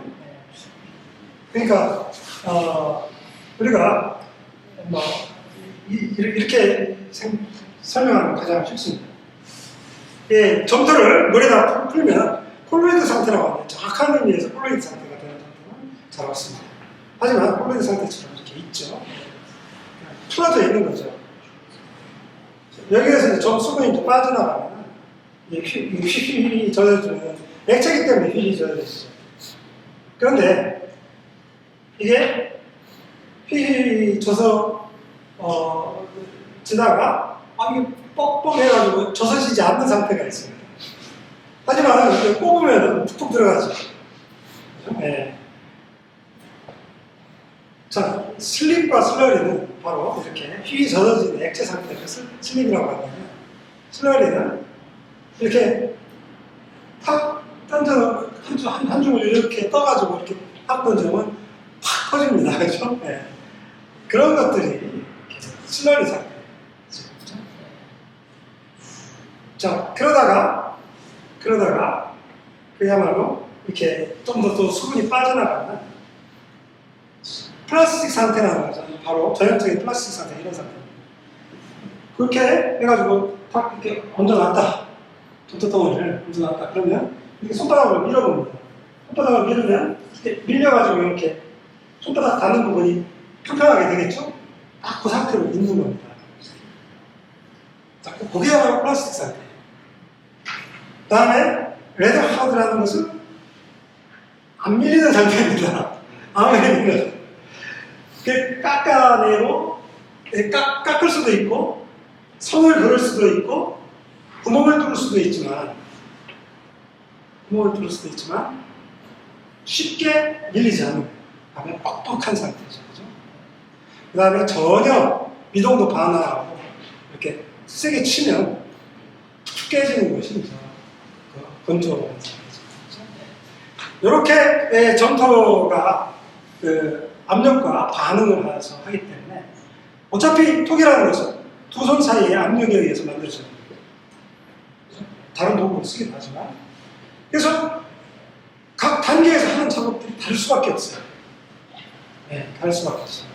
그러니까 우리가 뭐 이렇게 설명하면 가장 쉽습니다. 예, 점토를 물에다 풀면 콜로이드 상태라고 하면 정확한 의미에서 콜로이드 상태가 되는 점토는 잘 없습니다. 하지만 콜로이드 상태처럼 이렇게 있죠. 풀어져 있는 거죠. 여기에서 이제 수분이 빠져나가면 휘 젖어주는 액체이기 때문에 휘 젖어지죠. 그런데 이게 휘 젖어 지다가 이게 뻑뻑해가지고 젖어지지 않는 상태가 있습니다. 하지만 꼽으면 푹푹 들어가죠. 네. 자, 슬립과 슬러리는 바로 이렇게 휘 젖어진 액체 상태를 슬립이라고 하거든요. 슬러리는 이렇게 탁 던져 한 줌을 이렇게 떠가지고 이렇게 탁 던지면 팍 터집니다. 그렇죠? 네. 그런 것들이 슬러리 상태. 자, 그러다가 그야말로 이렇게 좀 더 또 수분이 빠져나가는 플라스틱 상태라는 거죠. 바로 전형적인 플라스틱 상태, 이런 상태입니다. 그렇게 해가지고 탁 이렇게 얹어놨다. 점토덩어리를 얹어놨다. 그러면 이렇게 손바닥으로 밀어봅니다. 손바닥으로 밀으면 이렇게 밀려가지고 이렇게 손바닥 닿는 부분이 평평하게 되겠죠? 딱 그 상태로 있는 겁니다. 자, 그게야말로 플라스틱 상태. 그 다음에 레드 하드라는 것은 안 밀리는 상태입니다. 아무리 밀려도. 깎아내고, 깎을 수도 있고, 선을 그을 수도 있고, 구멍을 뚫을 수도 있지만, 쉽게 밀리지 않는, 다음에 뻑뻑한 상태죠. 그 다음에 전혀 미동도 반환하고, 이렇게 세게 치면 툭 깨지는 것이 건조한 상태죠. 이렇게 점토가 압력과 반응을 해서 하기 때문에 어차피 톡이라는 것은 두 손 사이의 압력에 의해서 만들어져요. 다른 도구를 쓰기도 하지만 그래서 각 단계에서 하는 작업들이 다를 수밖에 없어요. 네, 다를 수밖에 없어요.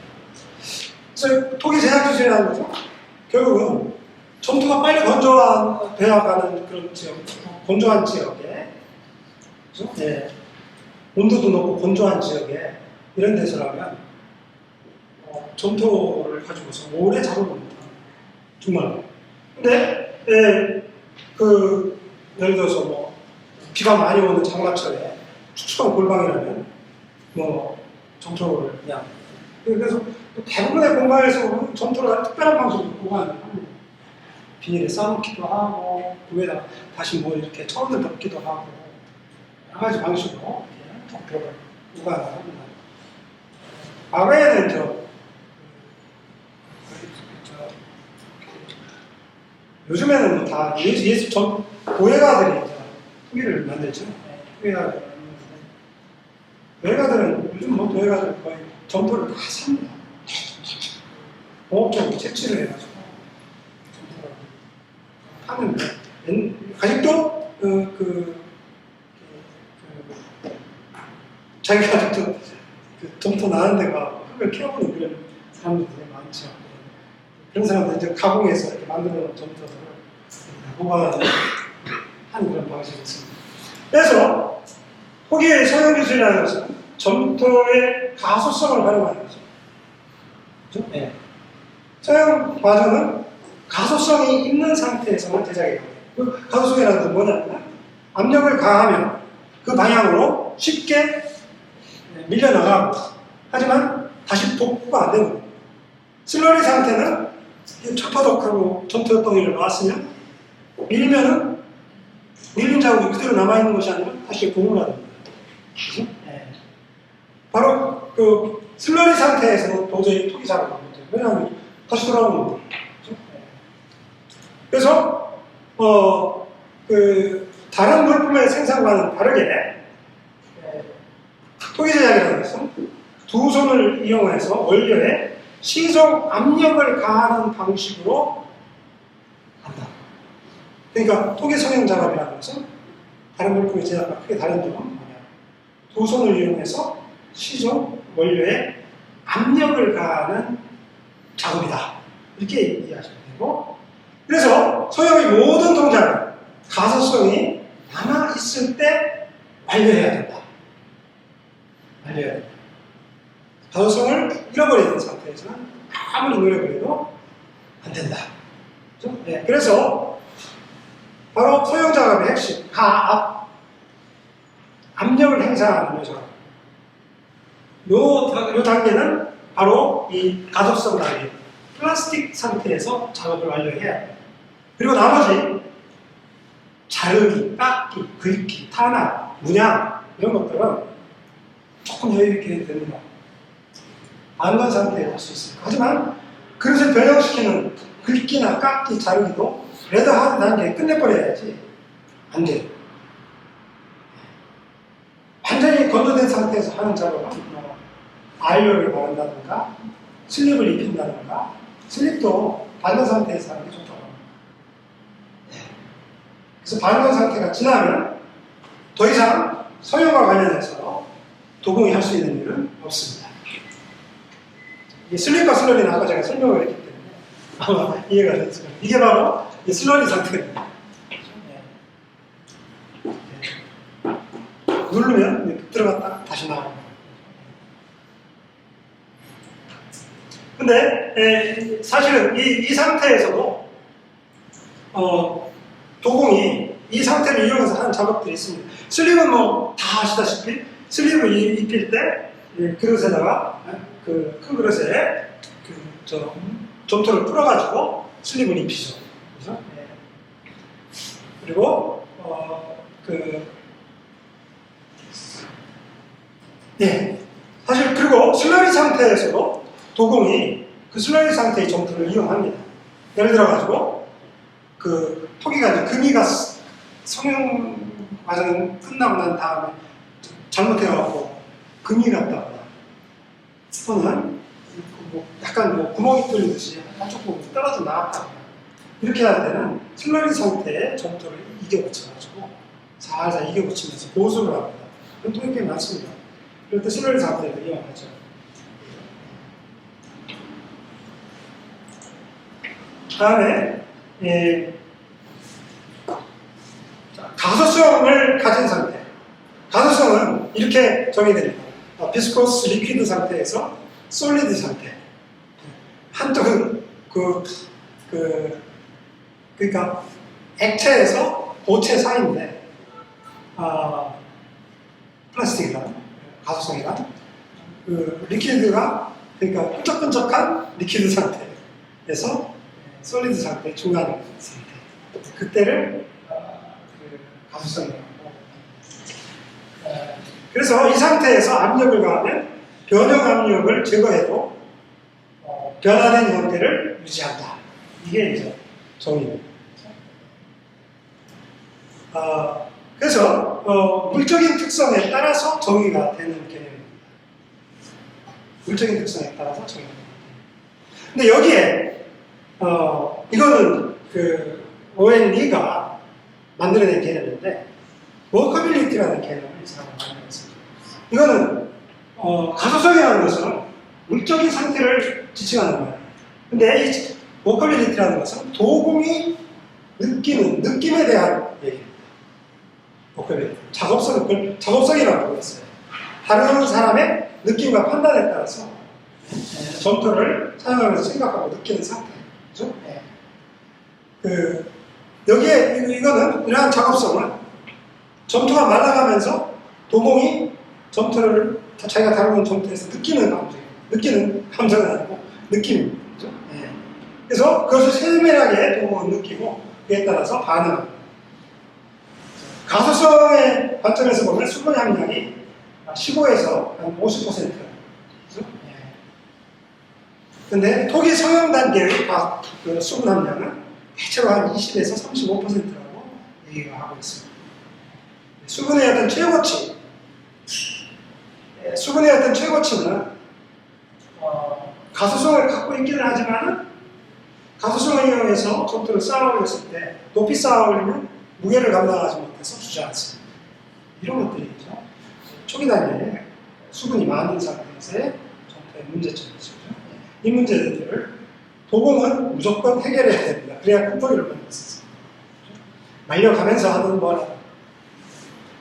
그래서 톡의 제작 기술이라는 것은 결국은 점토가 빨리 건조되어가는 그런 지역, 건조한 지역에 그렇죠? 네, 온도도 높고 건조한 지역에 이런 데서라면 점토를 가지고서 오래 작업합니다. 정말. 근데 예를 들어서 뭐 비가 많이 오는 장마철에 축축한 골방이라면 뭐 점토를 그냥 그래서 대부분의 공간에서 점토를 특별한 방식으로 보관합니다. 비닐에 싸놓기도 하고 그 위에다 다시 뭐 이렇게 천을 덮기도 하고 여러 가지 방식으로 이렇게 톡 들어가 보관을 합니다. 과거에는 요즘에는 뭐 다 도예가들이 토기를 만들죠. 도예가들은 요즘 뭐 도예가들 거의 점토를 다 삽니다. 공업적으로 채취를 해가지고 하는데 아직도 자기가 아직도 그 점토 나는 데가 흙을 캐보는 그런 사람들이 많죠. 그런 사람들 이제 가공해서 이렇게 만들어 놓은 점토를 보관하는 그런 방식이 있습니다. 그래서 토기의 소형 기술이라는 것은 점토의 가소성을 활용하는 거죠. 그렇죠? 네. 소형 과정은 가소성이 있는 상태에서만 제작이 됩니다. 그 가소성이라는 것은 뭐냐면 압력을 가하면 그 방향으로 쉽게 밀려나가고 하지만 다시 복구가 안 되는 거예요. 슬러리 상태는 척파덕하고 점토 덩이를 놨으면 밀면은 밀린 자국이 그대로 남아있는 것이 아니라 다시 복구가 됩니다. 그렇죠? 네. 바로 그 슬러리 상태에서 도저히 토기 작업을 못해요. 왜냐하면 다시 돌아오는 거예요. 그렇죠? 네. 그래서 그 다른 물품의 생산과는 다르게 토기 제작이라는 것은 두 손을 이용해서 원료에 시속 압력을 가하는 방식으로 한다. 그러니까 토기 성형 작업이라는 것은 다른 물품의 제작과 크게 다른 점은 뭐냐? 두 손을 이용해서 시속 원료에 압력을 가하는 작업이다. 이렇게 이해하시면 되고, 그래서 소형의 모든 동작은 가소성이 남아있을 때 완료해야 된다. 완료해야 된다. 가소성을 잃어버리는 상태에서는 아무리 노력을 해도 안 된다. 그렇죠? 네, 그래서 바로 소형 작업의 핵심, 압력을 행사하는 요소가 요 단계는 바로 이 가속성 단계, 플라스틱 상태에서 작업을 완료해야 합니다. 그리고 나머지 자르기, 깎기, 긁기, 탄압, 문양 이런 것들은 조금 여유 있게 해도 됩니다. 안건 상태에 할 수 있습니다. 하지만 그릇을 변형시키는 긁기나 깎기, 자르기도 레드 하드 단계에 끝내버려야지 안 돼요. 완전히 건조된 상태에서 하는 작업은 아이러를 바른다든가 슬립을 입힌다든가, 슬립도 반전 상태에서 하는 게 좋다고 합니다. 그래서 반전 상태가 지나면 더 이상 소형과 관련해서 도공이 할 수 있는 일은 없습니다. 이 슬립과 슬러리는 아까 제가 설명을 했기 때문에 아마 이해가 됐을 거예요. 이게 바로 슬러리 상태입니다. 누르면 들어갔다 다시 나옵니다. 근데 사실은 이 상태에서도 도공이 이 상태를 이용해서 하는 작업들이 있습니다. 슬립은 뭐 다 아시다시피 슬립을 입힐 때 그릇에다가 그 큰 그릇에 점토를 풀어가지고 슬립을 입히죠. 그렇죠? 네. 그리고 네. 사실 그리고 슬러리 상태에서도 도공이 그 슬러리 상태의 점토를 이용합니다. 예를 들어가지고 그 토기가 이제 금이가 성형 과정이 끝나고 난 다음에 잘못해갖고 금이 갔다거나 또는 약간 구멍이 뚫리듯이 한쪽 부분이 떨어져 나갔다거나 이렇게 할 때는 슬러리 상태의 점토를 이겨붙여가지고 살살 이겨붙이면서 보수를 합니다. 그런 토기 꽤 많습니다. 그럴 때 슬러리 상태를 이용하죠. 다음에 가소성을 가진 상태. 가소성은 이렇게 정의됩니다. 비스코스 리퀴드 상태에서 솔리드 상태. 한쪽은 그러니까 액체에서 고체 사이인데 플라스틱이랑 가소성이랑 그 리퀴드가 그러니까 끈적끈적한 리퀴드 상태에서 솔리드 상태, 중간 상태. 그때를 가소성이라고 하고. 그래서 이 상태에서 압력을 가하면 변형 압력을 제거해도 변화된 형태를 유지한다. 이게 이제 정의입니다. 그래서 물적인 특성에 따라서 정의가 되는 개념입니다. 물적인 특성에 따라서 정의가 되는 개념. 근데 여기에 이거는 그 오웬 리가 만들어낸 개념인데 워커빌리티라는 개념을 이 사람이 만들었습니다. 이거는 가소성이라는 것은 물적인 상태를 지칭하는 거예요. 근데 이 워커빌리티라는 것은 도공이 느끼는 느낌에 대한 얘기입니다. 워커빌리티. 작업성이라고 하고 있어요. 다른 사람의 느낌과 판단에 따라서 점토를 사용하면서 생각하고 느끼는 상태. 그죠? 여기에 이거는 이러한 작업성은 점토가 말라가면서 도공이 점토를 자기가 다루는 점토에서 느끼는 감정은 아니고 느낌입니다. 그죠? 그래서 그것을 세밀하게 도공은 느끼고 그에 따라서 반응합니다. 가소성의 관점에서 보면 수분 함량이 15에서 한 50%. 그죠? 근데 토기 성형 단계의 그 수분 함량은 대체로 한 20에서 35%라고 얘기가 하고 있습니다. 수분의 어떤 최고치는 가소성을 갖고 있기는 하지만 가소성을 이용해서 점토를 쌓아 올렸을 때 높이 쌓아 올리면 무게를 감당하지 못해서 주저앉습니다. 이런 것들이죠. 초기 단계에 수분이 많은 상태에서의 점토의 문제점이죠. 이 문제들을 도공은 무조건 해결해야 됩니다. 그래야 큰 소리를 만들 수 있습니다. 말려가면서 하는 거라.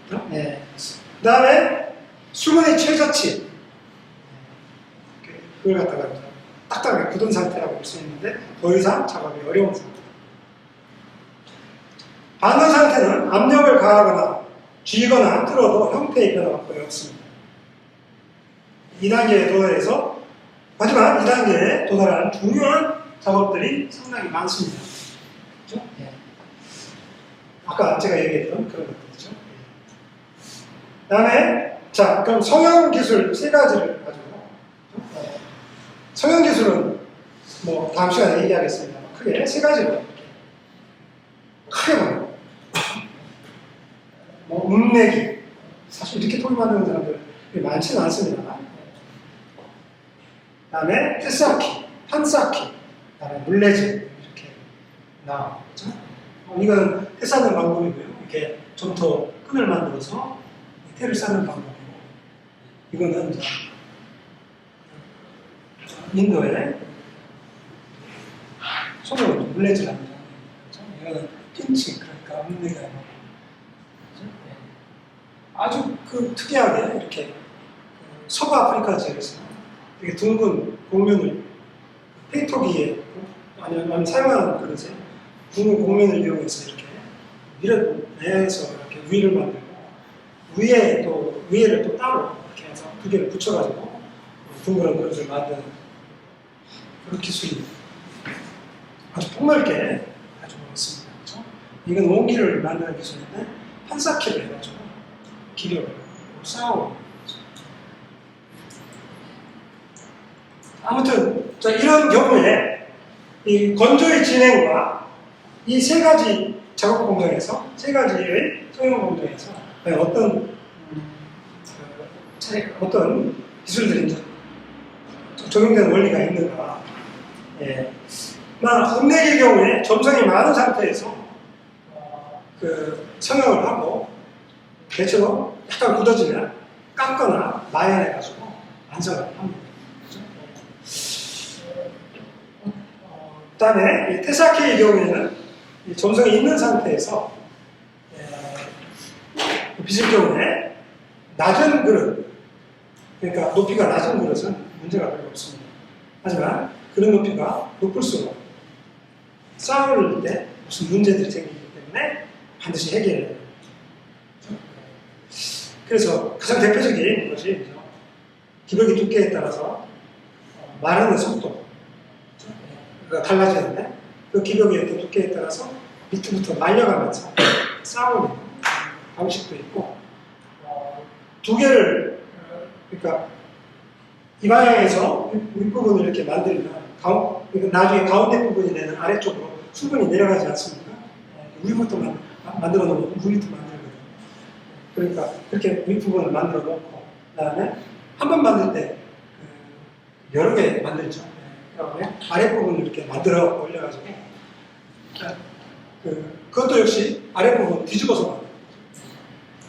그 다음에 수분의 최저치. 그걸 갖다가 딱딱하게 굳은 상태라고 볼 수 있는데 더 이상 작업이 어려운 상태. 반응 상태는 압력을 가하거나 쥐거나 틀어도 형태의 변화가 거의 없습니다. 2단계에 도달해서 하지만 2단계에 도달하는 중요한 작업들이 상당히 많습니다. 그렇죠? 아까 제가 얘기했던 그런 것들이죠. 그 다음에 자, 그럼 성형 기술 세 가지를 가지고 성형 기술은 뭐 다음 시간에 얘기하겠습니다. 크게 세 가지로 크게 봐요. 뭐 음내기 사실 이렇게 토기 만드는 사람들 많지는 않습니다. 그 다음에 테스쌓기, 판쌓기, 그 다음에 물레질 이렇게 나오죠. 이건 테 쌓는 방법이고요. 이렇게 점토 끈을 만들어서 테를 쌓는 방법이고 이거는 이제 인도의 손으로 물레질하는 거죠. 이거는 핀치, 그러니까 음내기가 아주 특이하게 이렇게 서부 아프리카 지역에서 이렇게 둥근 곡면을 페이토기에 아니면 사용하는 그릇에 둥근 곡면을 이용해서 이렇게 밀어내서 이렇게 위를 만들고 위에를 또 따로 이렇게 해서 두 개를 붙여가지고 둥그런 그릇을 만드는 그런 기술입니다. 아주 폭넓게 아주 있습니다. 그렇죠? 이건 온기를 만드는 기술인데 판쌓기를 해가지고 기력을 쌓아오는 거죠. 아무튼 이런 경우에 이 건조의 진행과 이 세 가지 작업 공정에서 세 가지의 성형 공정에서 어떤 기술들이 적용되는 원리가 있는가. 음내기의 경우에 점성이 많은 상태에서 성형을 하고 대체로 약간 굳어지면 깎거나 마연해가지고 완성을 합니다. 그 다음에 테스쌓기의 경우에는 점성이 있는 상태에서 빚을 경우에 낮은 그릇, 그러니까 높이가 낮은 그릇은 문제가 별로 없습니다. 하지만 그런 높이가 높을수록 쌓아 올릴 때 무슨 문제들이 생기기 때문에 반드시 해결해야 돼요. 그래서 가장 대표적인 것이 기력의 두께에 따라서 마르는 속도가 달라지는데 그 기력의 두께에 따라서 밑부터 말려가면서 쌓아올리는 방식도 있고 두 개를 그러니까 이 방향에서 윗부분을 이렇게 만들면 나중에 가운데 부분이 되는 아래쪽으로 수분이 내려가지 않습니까? 위부터 만들어 놓으면 위부터 만들거든요. 그러니까 그렇게 윗부분을 만들어 놓고 그다음에 한 번 만들 때 여러 개 만들죠. 그다음에 아랫부분을 이렇게 만들어 올려가지고 그것도 역시 아랫부분 뒤집어서 만들어요.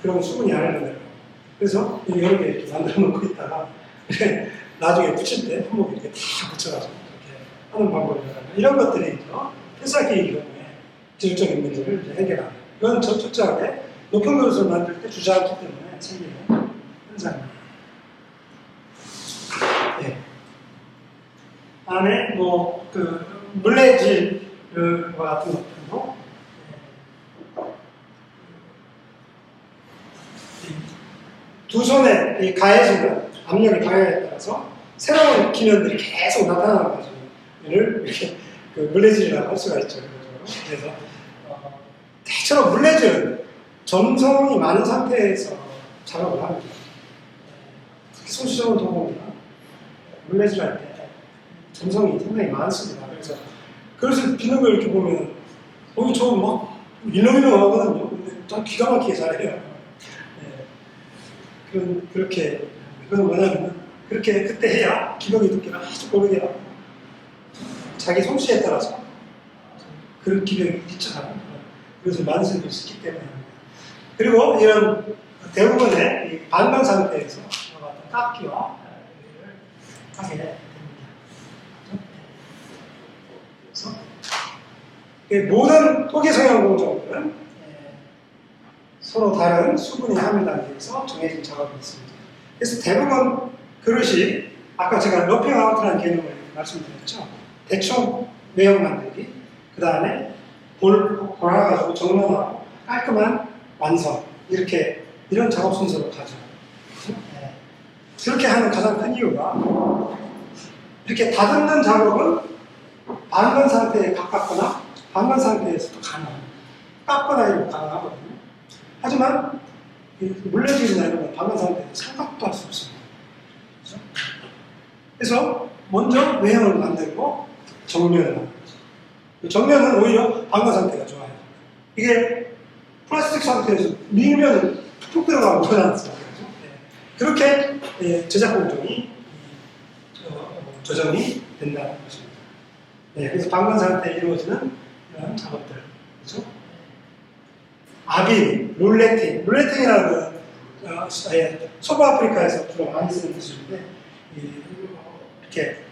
그러면 수분이 아래로 내려가요. 그래서 여러 개 이렇게 만들어 놓고 있다가 나중에 붙일 때 한복 이렇게 다 붙여가지고 이렇게 하는 방법이라든가 이런 것들이 있죠. 필살기이기 때문에 기술적인 문제를 이제 해결하는. 이건 적극적하게 높은 그릇을 만들 때 주저앉기 때문에 생기는 현상입니다. 네. 다음에 물레질과 같은 것들도 두 손의 이 가해지는 압력의 방향에 따라서 새로운 기면들이 계속 나타나가지고 이를 이렇게 물레질이라고 할 수가 있죠. 그래서 대체로 물레질은 점성이 많은 상태에서 작업을 합니다. 특히 소수적인 도공이나 물레질 할 때 점성이 상당히 많습니다. 그래서 그릇을 비는 걸 이렇게 보면 저 막 일렁일렁 하거든요. 근데 좀 기가 막히게 잘해요. 그렇게 그건 뭐냐면 그렇게 그때 해야 기록이 두께가 아주 고르게 자기 솜씨에 따라서 그 기록이 미쳐가는 그래서 만들어질 수 있기 때문에 그리고 이런 대부분의 반반 상태에서 깎기와 하게 됩니다. 그래서 모든 토기 성형 공정들은 서로 다른 수분의 함유 단계에서 정해진 작업이 있습니다. 그래서 대부분 그릇이 아까 제가 러핑 아웃이라는 개념을 말씀드렸죠. 대충 외형 만들기, 그 다음에 골아가지고 정돈하고 깔끔한 완성 이런 작업 순서로 가죠. 네. 그렇게 하는 가장 큰 이유가 이렇게 다듬는 작업은 반건 상태에 가깝거나 반건 상태에서도 가능합니다. 깎거나 이런 거 가능하거든요. 하지만 물레질이나 이런 건 반건 상태에서 생각도 할 수 없습니다. 그래서 먼저 외형을 만들고 정면을 만들죠. 정면은 오히려 반건 상태가 좋아요. 이게 플라스틱 상태에서 밀면 툭 들어가고 그러지 않습니까? 그렇게 제작 공정이 조정이 된다는 것입니다. 그래서 반건 상태에 이루어지는 이런 작업들, 그렇죠? 아빈, 룰레팅이라는 서부 아프리카에서 주로 많이 쓰는 기술인데 이렇게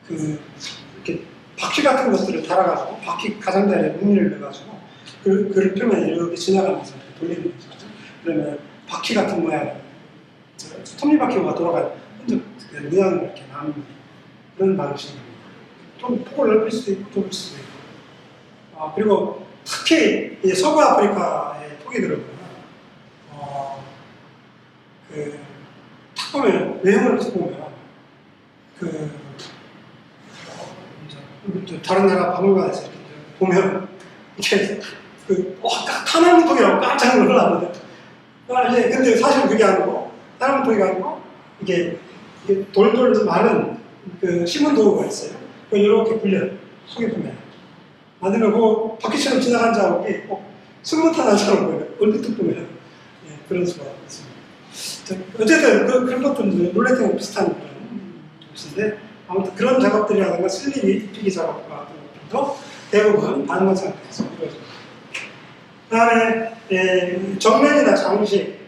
이렇게 바퀴 같은 것들을 달아가지고 바퀴 가장자리에 무늬를 넣어가지고 그 표면에 이렇게 지나가면서 이렇게 돌리는 거죠. 그러면 바퀴 같은 모양, 톱니바퀴가 돌아가는 모양을 이렇게 나누는 그런 방식입니다. 좀 폭을 넓힐 수도 있고 좁을 수도 있고. 그리고 특히 이 서부 아프리카의 토기들을 보면 딱 보면 외형을 보면 다른 나라 박물관에서 이렇게 보면 이렇게 타나무통이라고 깜짝 놀랐는데 근데 사실 그게 아니고 타나무통이가 아니고 이게 돌돌 많은 심은 도구가 있어요. 그걸 이렇게 굴려 속에 보면 만들면 그 바퀴처럼 지나간 자국이 승무탄환처럼 보여요. 얼핏 보면 그런 수가 있습니다. 어쨌든 그런 것도 룰레팅하고 비슷한 그런 것인데 아무튼 그런 작업들이라든가 슬립이 피기 작업과 같은 것들도 대부분 반건 상태에서 이루어집니다. 그 다음에 정면이나 장식,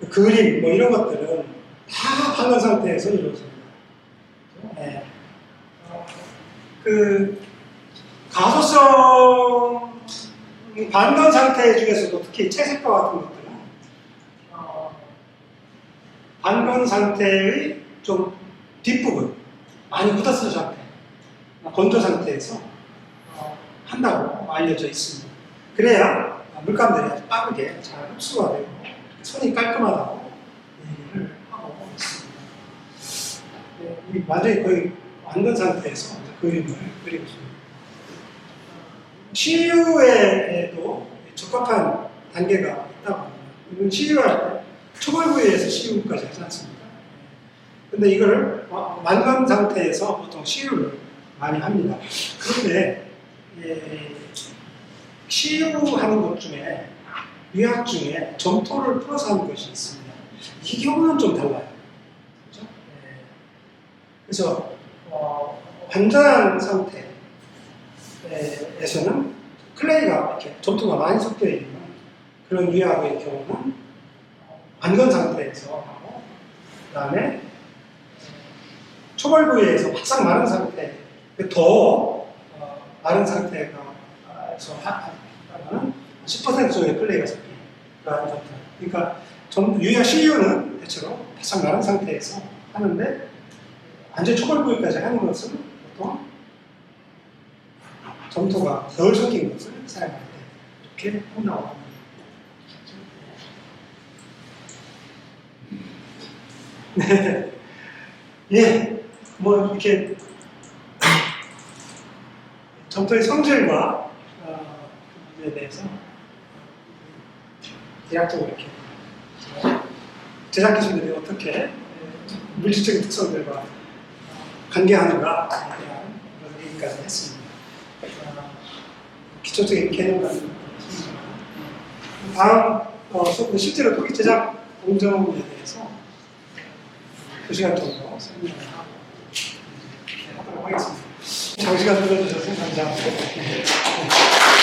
그림 이런 것들은 다 반건 상태에서 이루어집니다. 가소성 반건 상태 중에서도 특히 채색과 같은 것들은 반건 상태의 좀 뒷부분 많이 굳었을 상태, 건조 상태에서 한다고 알려져 있습니다. 그래야 물감들이 아주 빠르게 잘 흡수가 되고 손이 깔끔하다고 얘기를 하고 있습니다. 완전히 거의 완전 상태에서 그림을 그리고 있습니다. 치유에도 적합한 단계가 있다고 합니다. 치유할 때 초벌 부위에서 치유까지 하지 않습니다. 근데 이거를 완전 상태에서 보통 치유를 많이 합니다. 그런데 치유하는 것 중에 의학 중에 점토를 풀어서 하는 것이 있습니다. 이 경우는 좀 달라요. 그렇죠? 그래서 완전한 상태에서는 클레이가 이렇게 점토가 많이 섞여 있는 그런 의학의 경우는 안건 상태에서 하고, 그 다음에 초벌부위에서 바싹 마른 상태, 더 마른 상태에서 하면 10% 정도의 플레이가 좋다. 그러니까 유야 CU는 대체로 바싹 마른 상태에서 하는데 완전 초벌부위까지 하는 것은 보통 점토가 덜 섞인 것을 사용할 때 이렇게 나옵니다. 네. 예, 뭐 이렇게 점토의 성질과 에 대해서 대략적으로 이렇게 제작 기술들이 어떻게 물질적인 특성들과 관계하는가에 대한 그런 얘기까지 했습니다. 기초적인 개념 같은 것입니다. 다음 수업은 실제로 토기 제작 공정에 대해서 2시간 정도 설명을 하도록 하겠습니다. 장시간 들어주셔서 감사합니다.